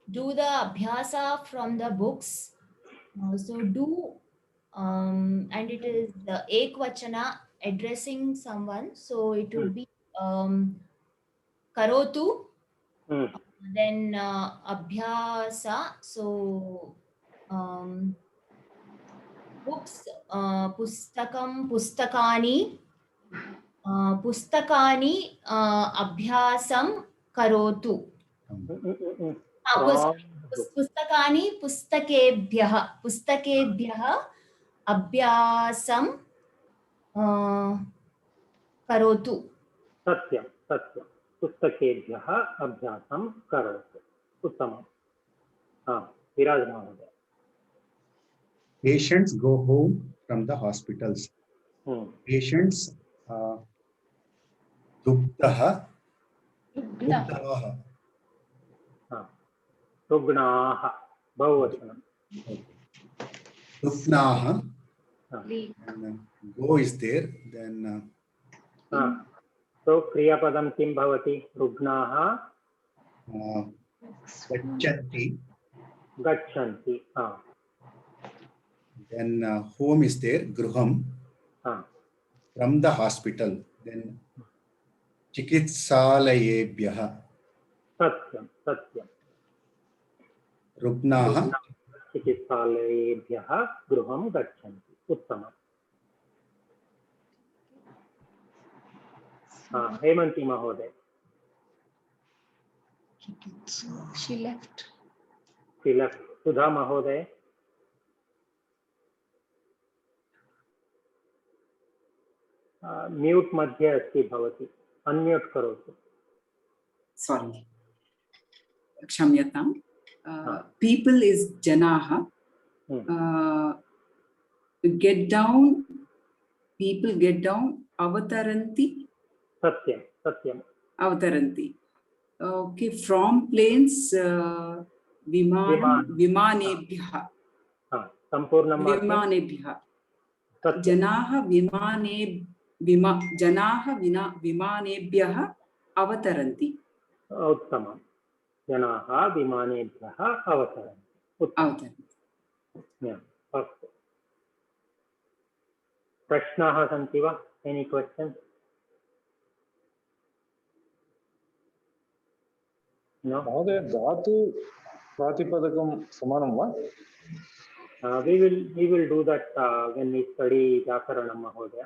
do the abhyasa from the books. So do and it is the ekvachana addressing someone, so it would be karotu, then abhyasa, so books, pustakam, pustakani, pustakani abhyasam karotu. पुस्तकानि पुस्तकेभ्यः पुस्तकेभ्यः अभ्यासं करोतु. सत्यं सत्यं पुस्तकेभ्यः अभ्यासं करोतु उत्तमं. विराज महोदय. Patients go home from the hospitals. Patients दुग्धः दुग्धाः रुग्णाः बहुवचनं रुग्णाः go is there then so क्रियापदं किं भवति? रुग्णाः गच्छन्ति गच्छन्ति then home is there गृहं from the hospital then चिकित्सालयेभ्यः सत्यं सत्यं रुग्णाः चिकित्सालयेभ्यः गृहं गच्छन्ति उत्तमम्. हेमंती महोदय. She left. सुधा महोदय. म्यूट मध्ये अस्ति भवति, अन्म्यूट करोतु. Sorry. क्षम्यताम्. People is janaha. Get down. People get down. Avataranti. सत्यं सत्यं. Avataranti. Okay. From planes. विमानेभ्यः. सम्पूर्णं विमानेभ्यः. जनाः विमानेभ्यः अवतरन्ति. उत्तमं. जनाः विमानेभ्यः अवतरन्ति. अस्तु. प्रश्नाः सन्ति वा? Any question? महोदय धातु प्रातिपदिकं समानं वा? We will do that when we study व्याकरणं महोदय.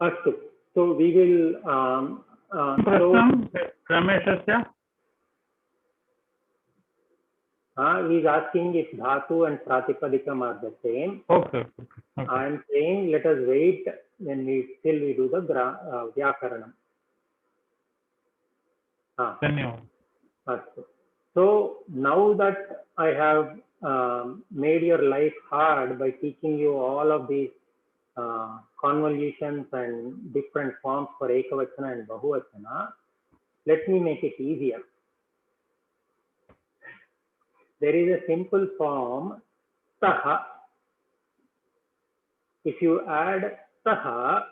अस्तु. So we will Rameshasya. He is asking if dhatu and pratipadikam are the same. Okay. I am saying let us wait when we do the vyakaranam. So now that I have made your life hard by teaching you all of these convolutions and different forms for ekavachana and bahuvachana, let me make it easier. There is a simple form taha. If you add taha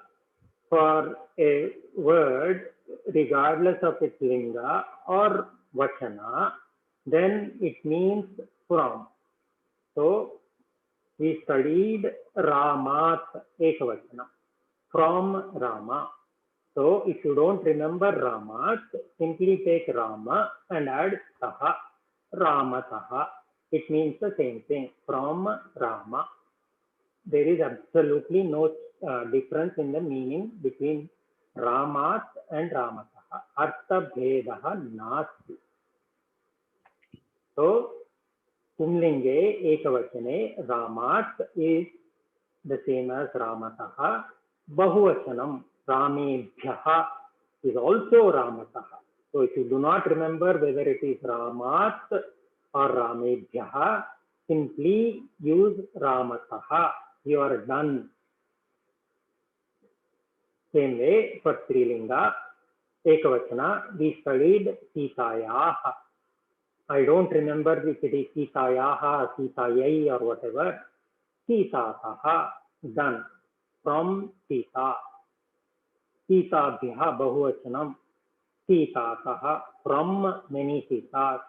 for a word regardless of its linga or vachana, then it means from. So we studied ramat ekavachana. from Rama. So if you don't remember Ramat, simply take Rama and add Taha, Ramataha. It means the same thing, from Rama. There is absolutely no difference in the meaning between Ramat and Ramataha. Artha bhedaha nasti. So, Pumlinge ekavachane Ramat is the same as Ramataha. Bahuvachanam Ramebhyaha is also Ramataha. So if you do not remember whether it is Ramat or Ramebhyaha, simply use Ramataha. You are done. Same way for Strilinga, Ekavachana, we studied Sitayaha. I don't remember if it is Sitayaha, Sitayai or whatever. Sitataha, done. From Sita. Sitabhyaha Bahuvachanam. Sitataha, from many Sitas.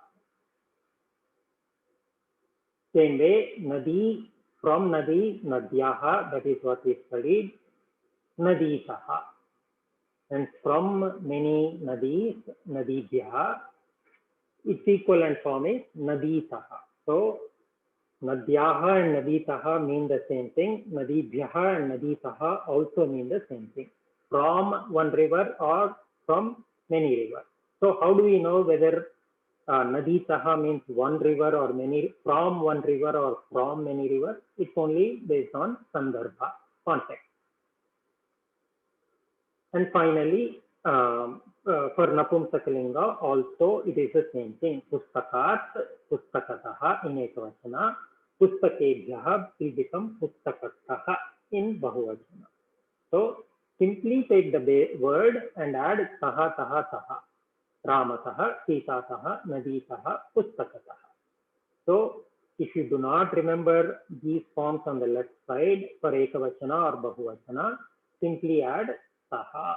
Same way, Nadi, from Nadi, Nadyaha, that is what we studied. Naditaha. And from many Nadis, Nadibhyaha, its equivalent form is Naditaha. So, Nadyaha and Naditaha mean the same thing. Nadibhyaha and Naditaha also mean the same thing. From one river or from many rivers. So how do we know whether Naditaha means one river or many, from one river or from many rivers? It's only based on Sandarbha, context. And finally, for Napumsakalinga also it is the same thing. Pustakat, Pustakataha in Ekavachana. Pustakebhyaha will become Pustakataha in Bahuvachana. So simply take the word and add Taha, Taha, Taha. Ramataha, Sitataha, Naditaha, Pustakataha. So if you do not remember these forms on the left side for Ekavachana or Bahuvachana, simply add Taha.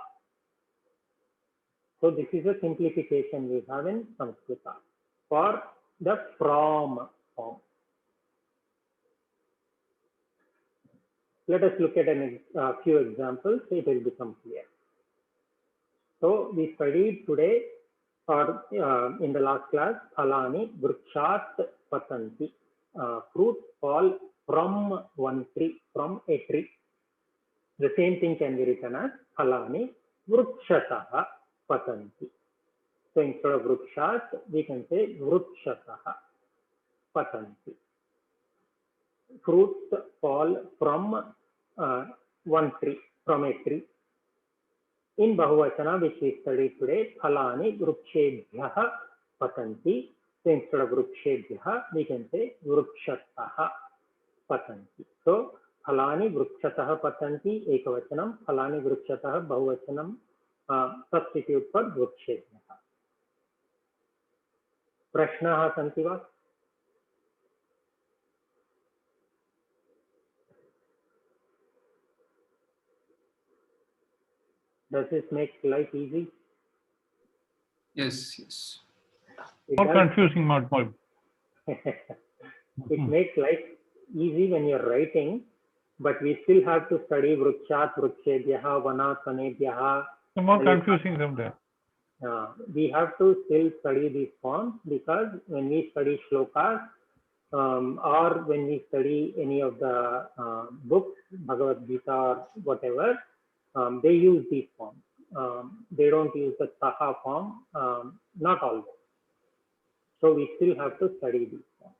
So this is a simplification we have in Sanskrita for the from form. Let us look at a few examples, it will become clear. So we studied today or in the last class, Phalani Vrikshat Patanti. Fruits fall from one tree, from a tree. The same thing can be written as Phalani Vrikshataha Patanti. So instead of Vrikshat, we can say Vrikshataha Patanti. Fruits fall from one tree, from a tree. In Bahuvachana, which we studied today, Phalani Vrikshebhyaha Patanti. So instead of Vrikshebhyaha, we can say Vrikshataha Patanti. So Phalani Vrikshataha Patanti, Ekavachanam, Phalani Vrikshataha Bahuvachanam, substitute for Vrikshebhyaha. Prashnaha santi va? Does this make life easy? Yes, yes. More confusing, not more. It makes life easy when you're writing, but we still have to study Vrikshat, Vrikshebhyaha, Vanat, Vanebhyaha. More confusing sometimes. We have to still study these forms because when we study shlokas or when we study any of the books, Bhagavad Gita or whatever, they use these forms. They don't use the Taha form, not always. So we still have to study these forms.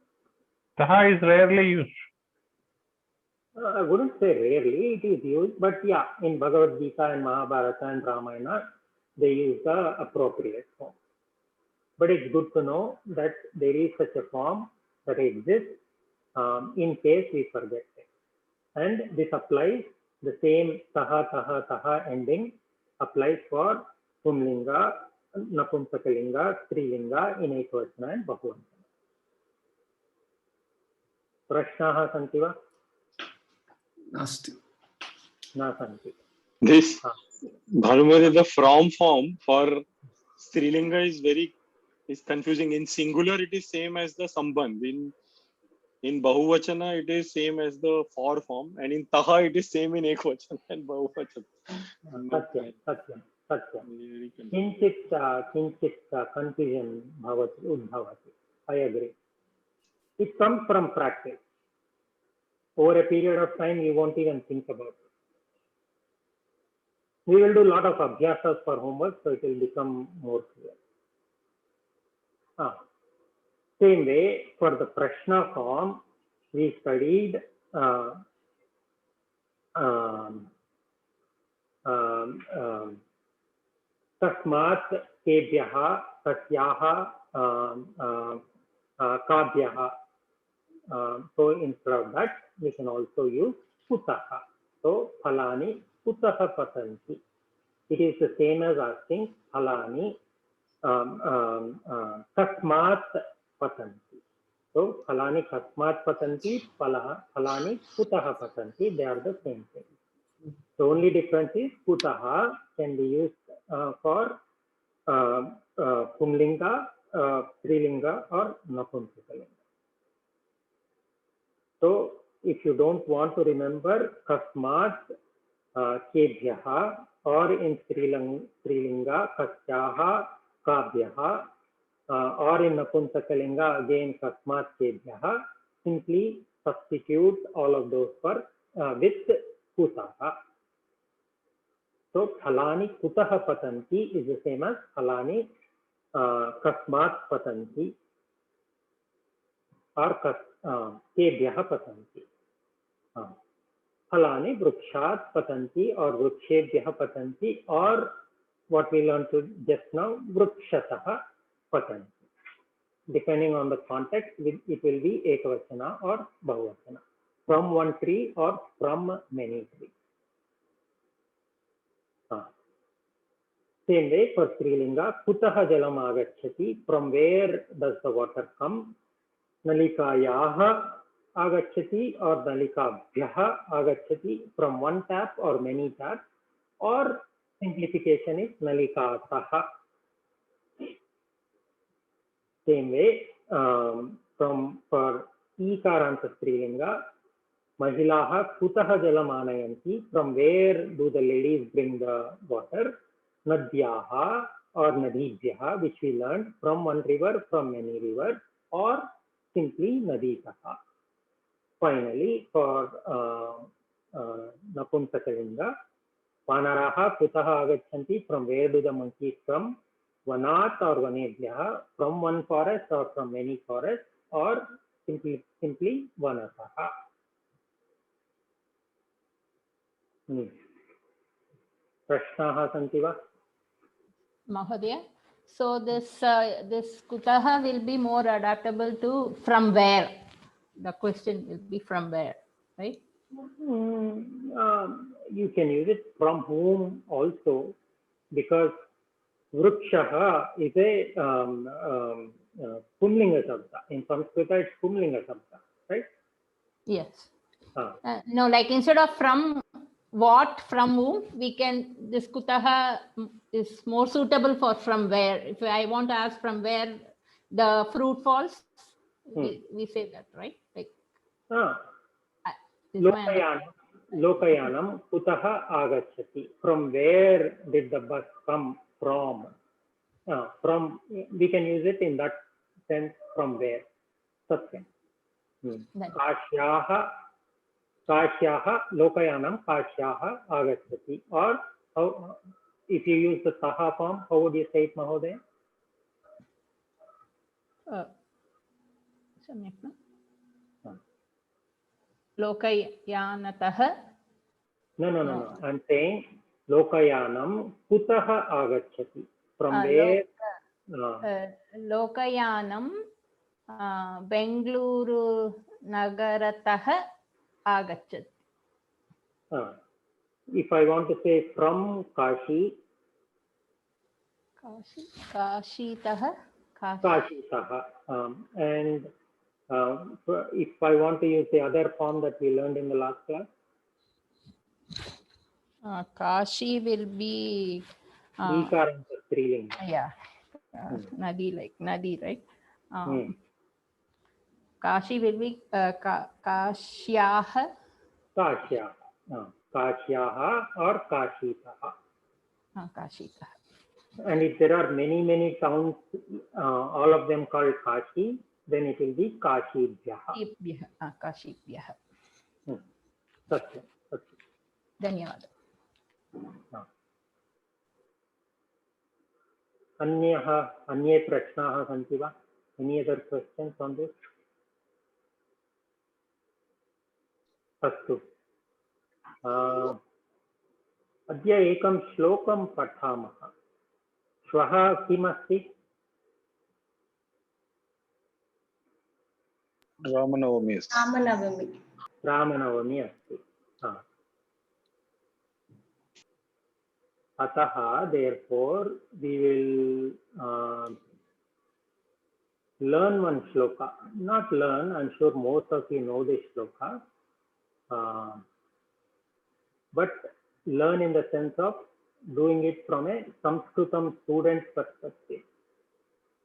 Taha is rarely used. I wouldn't say rarely, it is used, but yeah, in Bhagavad Gita and Mahabharata and Ramayana, they use the appropriate form. But it's good to know that there is such a form that exists in case we forget it. And this applies, the same Taha, Taha, Taha ending applies for Pumlinga, Napumsakalinga, Strilinga in Ekavachana and Bahuvachana. Prashnaha santi va? Nasti. Na santi. This Bharumari, the from form for Strilinga is confusing. In singular, it is same as the Sambandh. In In Bahuvachana, it is same as the for form, and in Taha, it is same in Ekvachana and Bahuvachana. Satyam, satyam, satyam. Kinchit confusion bhavati, udbhavati. I agree. It comes from practice. Over a period of time, you won't even think about it. We will do a lot of abhyasas for homework, so it will become more clear. Same way, for the Prashna form, we studied Tasmat Kebhyaha Tasyaha Kabhyaha. So instead of that, we can also use Kutaha. So Phalani Kutaha Patanti. It is the same as asking Phalani Tasmat Patanti. So Phalani Tasmat Patanti, Phalani Kutaha Patanti, they are the same thing. The only difference is Kutaha can be used for Pumlinga, Strilinga or Napunsakalinga. So if you don't want to remember Kasmat Kebhyaha or in Strilinga Kasyaha Kabhyaha or in Napunsakalinga again Kasmat Kebhyaha, simply substitute all of those for with Kutaha. So Phalani Kutaha Patanti is the same as Phalani Kasmat Patanti or Kebhyaha Patanti. Phalani Vrukshat Patanti or Vrukshebhyaha Patanti, or what we learned to just now, Vrukshataha Patanti. Depending on the context, it will be Ekavachana or Bahuvachana. From one tree or from many trees. Same way for Strilinga, Kutaha Jalam Agachati, from where does the water come? Nalikayaha Agachati or Nalikabhyaha Agachati, from one tap or many taps, or simplification is Nalikataha. Same way, for Ikaranta Strilinga, Mahilaha Kutaha Jalam Anayanti, from where do the ladies bring the water? Nadhyaha or Nadhibhyaha, which we learned from one river, from many rivers, or simply Naditaha. Finally, for Napunsakalinga, Vanaraha Kutaha Agachanti, from where do the monkeys come? Vanat or Vanebhyaha, from one forest or from many forests, or simply Vanataha. Prashnaha santi va? Mahodaya. So this Kutaha will be more adaptable to from where. The question will be from where, right? You can use it from whom also, because Vrukshaha is a Pumlinga Sabda. In Sanskrit, it's Pumlinga Sabda, right? Yes. No, like instead of from what, from whom, we can, this Kutaha is more suitable for from where. If I want to ask from where the fruit falls, we say that, right? Like, Lokayanam Kutaha Agachati. From where did the bus come from? From, we can use it in that sense, from where. Satyam. Kashyaha Lokayanam Kashyaha Agachati. Or how, if you use the Taha form, how would you say it, Mahodaya? Lokayanataha. No. I'm saying Lokayanam Kutaha Agachati. From where? Lokayanam Bengaluru Nagarataha Agachati. If I want to say from Kashi, Kashitaha. Kashitaha. And if I want to use the other form that we learned in the last class, Kashi will be Vikaranta Strilinga. Yeah. Nadi, like Nadi, right? Kashi will be Kashyah. Kashyaha or Kashitaha. Kashitaha. And if there are many towns, all of them called Kashi, then it will be Kashibhyaha. Kashibhyaha. Satyam. Dhanyawad. अन्ये प्रश्नाः सन्ति वा? Any other questions on this? अस्तु, अद्य एकं श्लोकं पठामः. श्वः किमस्ति? रामनवमी अस्ति. रामनवमी अस्ति. अतः therefore we will learn one shloka. Not learn, I'm sure most of you know this shloka, but learn in the sense of doing it from a Sanskritam student perspective,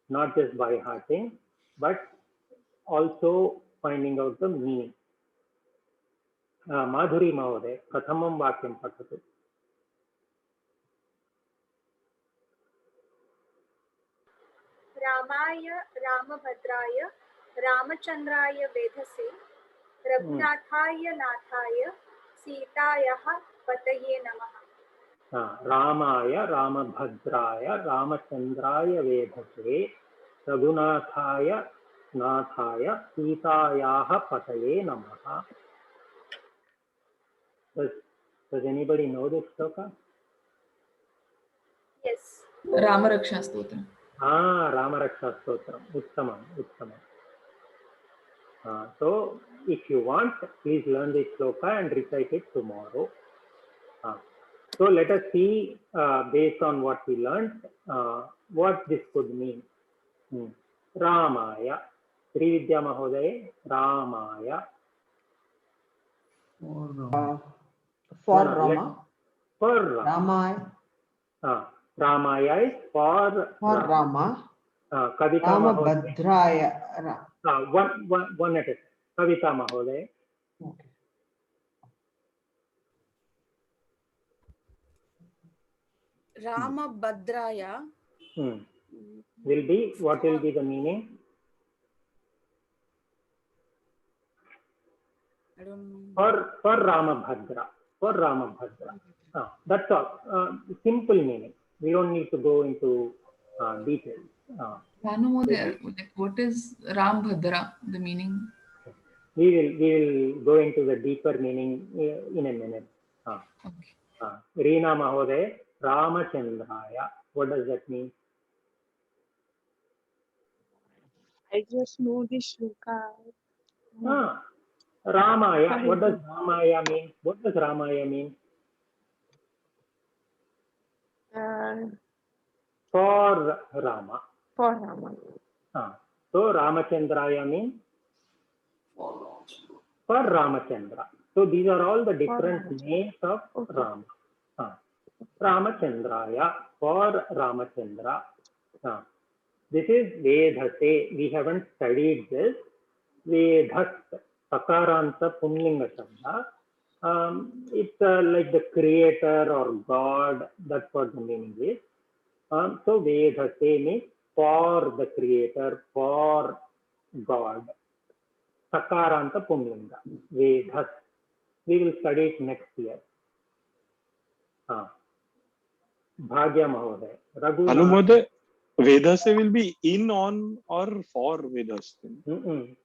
not just by hearting, but also finding out the meaning. Madhuri Mahoday, Kathamam Vakyam Patatu. रामाय रामभद्राय रामचंद्राय वेधसे रघुनाथाय नाथाय सीतायाः पतये नमः. रामाय रामभद्राय रामचंद्राय वेधसे रघुनाथाय नाथाय सीतायाः पतये नमः. Does anybody know this shloka? Yes. Ramaraksha Stotra. Ramaraksha Stotram. Uttamam. So, if you want, please learn this shloka and recite it tomorrow. So, let us see, based on what we learned, what this could mean. Ramaya. Srividya Mahodaye, Ramaya. For Rama. For Rama. Ramaya is for Rama. Kavita Ramabhadraya. One at a time. Kavita Mahoday. Okay. Ramabhadraya. Will be, what will be the meaning? I don't know. For Ramabhadra. For Ramabhadra. That's all. Simple meaning. We don't need to go into details. What is Rambhadra, the meaning? We will go into the deeper meaning in a minute. Reena Mahoday, Ramachandraya. What does that mean? I just know this shloka. Ramaya. What does Ramaya mean? What does Ramaya mean? For Rama. For Rama. So Ramachandraya means for Ramachandra. So these are all the different names of Rama. Ramachandraya, for Ramachandra. This is Vedhase. We haven't studied this. Vedhas, Sakaranta Pumlinga Shabda. It's like the creator or God. That's what the meaning is. So Vedhase means for the creator, for God. Sakaranta Pumlinga. Vedhas. We will study it next year. Bhagya Mahoday. Anumode, Vedhase will be in, on, or for Vedhase?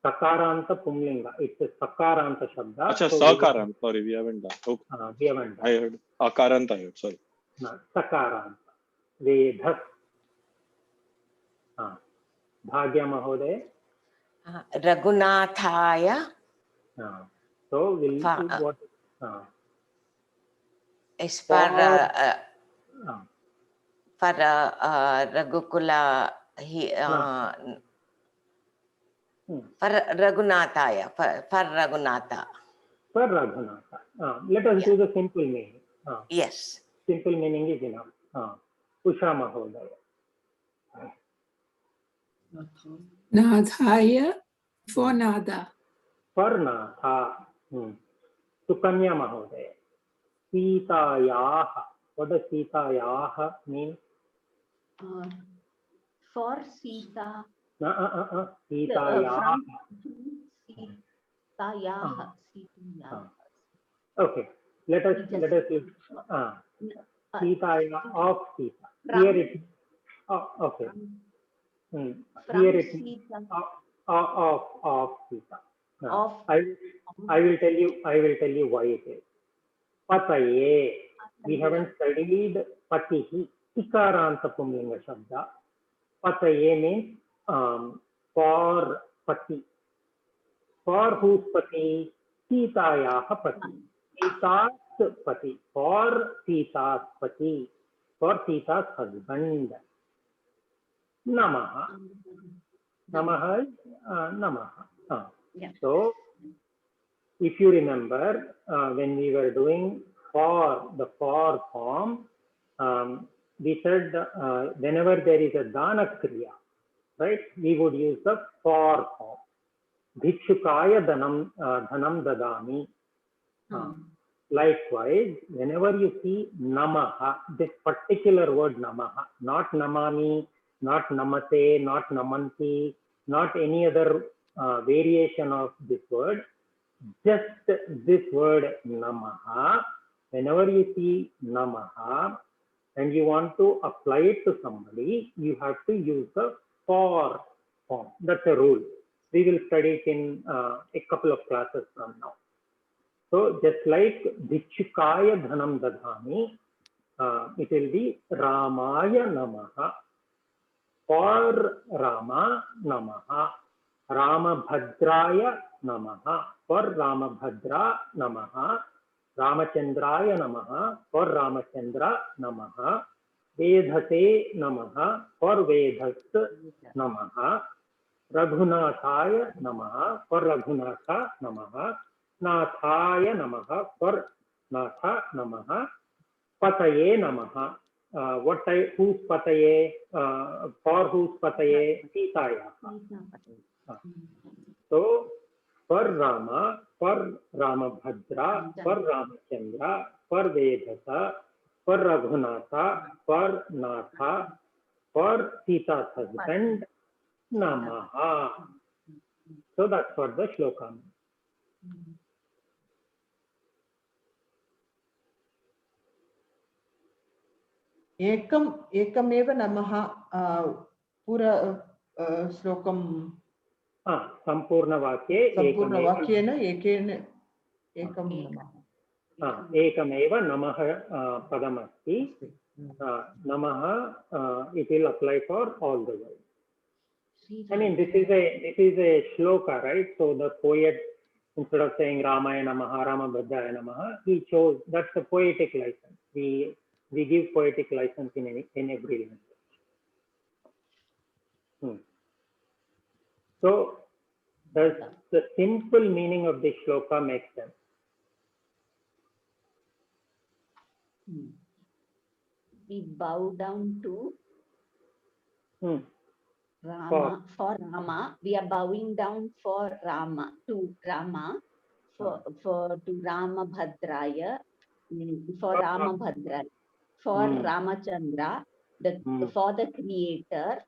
Sakaranta Pumlinga. It's a Sakaranta Shabda. Acha, Sakaranta. Sorry, we haven't done. Okay. We haven't done. I heard. Akaranta, I heard. Sorry. Sakaranta. Vedhas. Bhagya Mahoday. Raghunathaya. So, will what? Is for Raghukula, for Raghunathaya, for Raghunatha. For Raghunatha. Let us do the simple meaning. Yes. Simple meaning is enough. Usha Mahodaya. Nathaya For Nada. For Natha. Sukanya Mahoday. Sitayaha. What does Sitayaha mean? For Sita. Sitayaha. Sitayaha. Okay. Let us use Sitaya of Sita. Here it. Okay. Here it of Sita. I will tell you why it is. Pataye. We haven't studied patihi. Ikaranta pumlinga shabda. Pataye means for pati. For whose pati? Sitayaha pati. Sita's pati. For Sita's pati. For Sita's husband. Namaha. Namaha. Namaha. So, if you remember, when we were doing the for form, we said whenever there is a dana kriya, right, we would use the for form. Bhikshukaya dhanam dadami. Likewise, whenever you see namaha, this particular word namaha, not namami, not namate, not namanti, not any other variation of this word, just this word namaha. Whenever you see namaha and you want to apply it to somebody, you have to use the for form. That's a rule. We will study it in a couple of classes from now. So just like Bhikshukaya dhanam dadhami, it will be Ramaya namaha. For Rama namaha. Ramabhadraya namaha. For Ramabhadra namaha. Ramachandraya namaha. For Ramachandra namaha. Vedhase namaha. For Vedhas namaha. Raghunathaya namaha. For Raghunatha namaha. Nathaya namaha. For Natha namaha. Pataye namaha. Whose pataye? For whose pataye? Sitaya. So, for Rama, for Ramabhadra, for Ramachandra, for Vedasa, for Raghunatha, for Natha, for Sita's husband, Namaha. So that's what the shloka means. एकमेव नमः पूरा श्लोकं सम्पूर्णवाक्येन एकेन एकं नमः एकमेव नमः पदमस्ति नमः it will apply for all the world. I mean, this is a shloka, right? So the poet, instead of saying Ramaya namaha, Ramabhadraya namaha, he chose, that's a poetic license. We give poetic license in every language. So, does the simple meaning of this shloka make sense? We bow down to Rama. For Rama, we are bowing down for Rama, to Rama, to Ramabhadraya, for Ramabhadraya, for Ramachandra, for the Creator,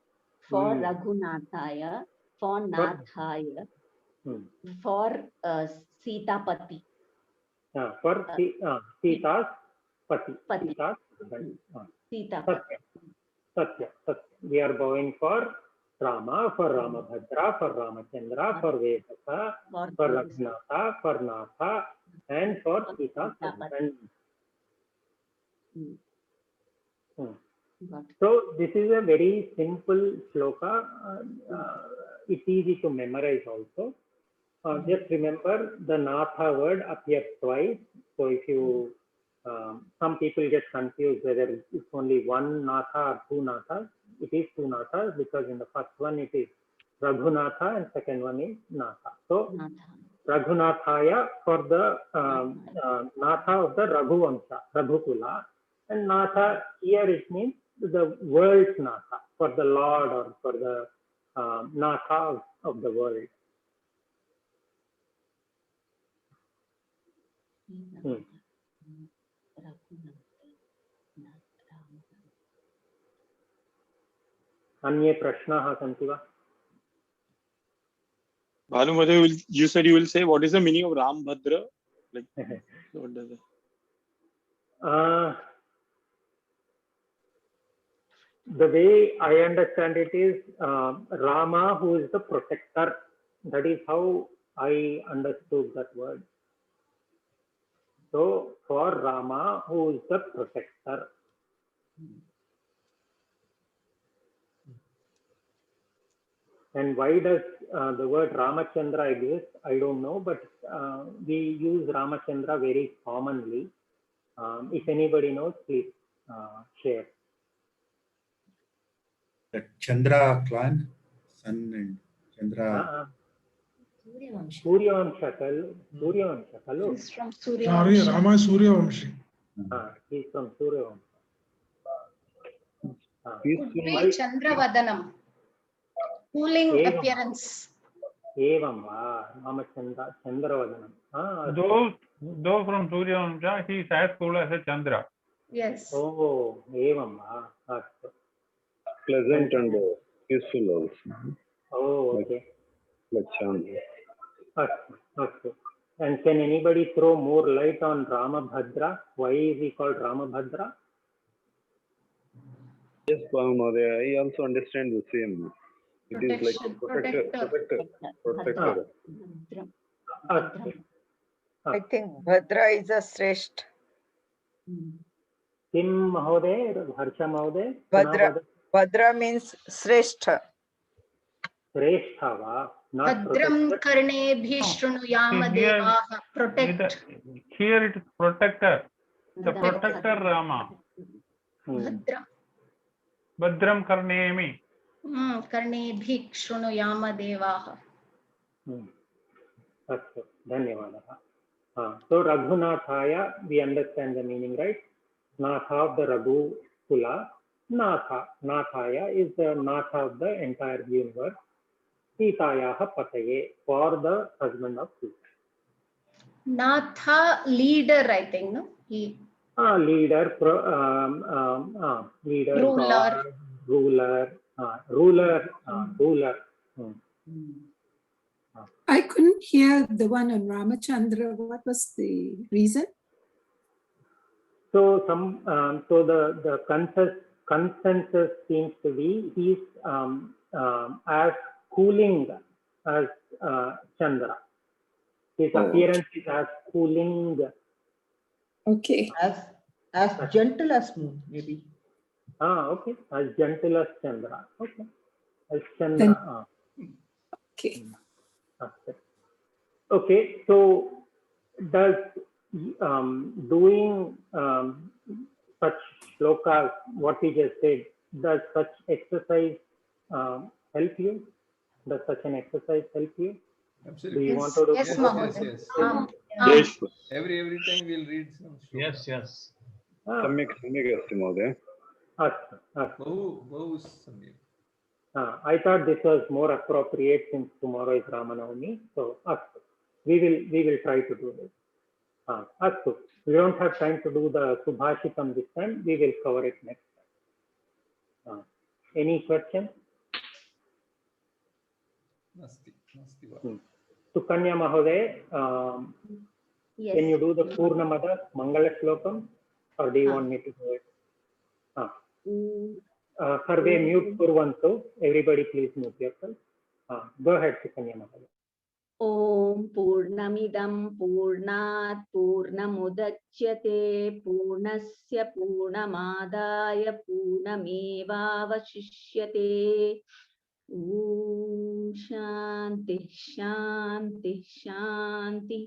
for Raghunathaya, for Nathaya, for Sitapati. For Sita's Pati. Sitapati. Satya. We are bowing for Rama, for Ramabhadra, for Ramachandra, for Vedasa, for Raghunatha, for Natha, and for Sita's husband. So this is a very simple shloka. It's easy to memorize also. Just remember the Natha word appears twice. So if you, some people get confused whether it's only one Natha or two Nathas. It is two Nathas because in the first one it is Raghunatha and second one is Natha. So Raghunathaya for the Natha of the Raghu Vamsha, Raghukula, and Natha here it means the world's Natha, for the Lord or for the Natha of the world. अन्ये प्रश्नाः सन्ति वा? Bhanu Madhav, you said you will say what is the meaning of Ram Bhadra? Like, what does it? The way I understand it is Rama, who is the protector. That is how I understood that word. So for Rama, who is the protector. And why does the word Ramachandra exist? I don't know, but we use Ramachandra very commonly. If anybody knows, please share. The Chandra clan, Sun and Chandra. Suryavamsha kalu. He's from Suryavamsha. Rama is Suryavamshi. He's from Suryavamsha. Could be Chandravadanam. Cooling appearance. Evam Ramachandra Chandravadanam. Though from Suryavamsha, he is as cool as a Chandra. Yes. Oh, evam Pleasant and peaceful also. Oh, okay. Like Chandra. And can anybody throw more light on Ramabhadra? Why is he called Ramabhadra? Yes, Bhanu, I also understand the same. It is like a protector. I think Bhadra is a Shrestha. Kim Mahoday, Harsha Mahoday? Bhadra means Shrestha. Shrestha va? Bhadram karnebhi shrunuyama devaha. Protect. Here it is protector. The protector Rama. Bhadram. Bhadram karnemi. Karnebhi shrunuyama devaha. Astu, dhanyavadaha. So Raghunathaya, we understand the meaning, right? Natha of the Raghu Kula. Nathaya is the Natha of the entire universe. Sitayaha Pataye, for the husband of Sita. Natha, leader, I think, no? Leader, leader, ruler. God, ruler. I couldn't hear the one on Ramachandra. What was the reason? So the consensus seems to be he's as cooling as Chandra. His appearance is as cooling. Okay. As gentle as moon, maybe. Okay. As gentle as Chandra. Okay. As Chandra. Okay. Okay. So does doing such shlokas, what we just said, does such exercise help you? Does such an exercise help you? Absolutely. Do you want to do Yes, Mahoday. Yes. Every time we'll read some shlokas. Yes. Samyak asti Mahoday. Bahu samyak. I thought this was more appropriate since tomorrow is Ramanavami. So we will try to do this. We don't have time to do the Subhashitam this time. We will cover it next time. Any questions? Sukanya Mahoday, Yes. can you do the Purnamada Mangala Shlokam, or do you want me to do it? Survey mute Purvantu. Everybody please mute yourself. Go ahead, Sukanya Mahoday. Om Purnamidam Purnat Purnamudachyate Purnasya Purnamadaya Purnamevavashishyate. Om Shanti Shanti Shanti.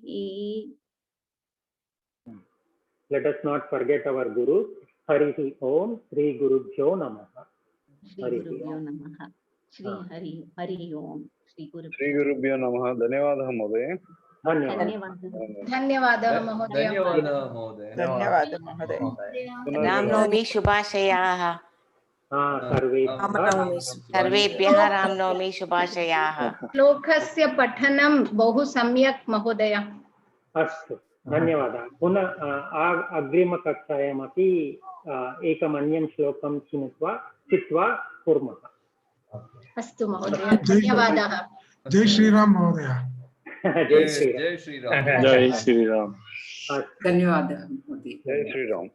Let us not forget our Guru. Harihi Om Sri Gurubhyo Namaha. Shri Gurubhyo Namaha. Shri Hari Om. Shri Gurubhyo Namaha. Dhanyavadah Mahoday. Dhanyavadah Mahoday. Dhanyavadah Mahoday. Ramnavami Shubhashayaah. सर्वेभ्यः रामनवमी शुभाशयाः. श्लोकस्य पठनं बहु सम्यक् महोदय. अस्तु धन्यवादः। पुनः अग्रिमकक्षायामपि एकम् अन्यं श्लोकं चित्वा कुर्मः। अस्तु महोदय, धन्यवादाः। जय श्रीराम महोदय। जय श्रीराम। जय श्रीराम। धन्यवादः महोदय। जय श्रीराम।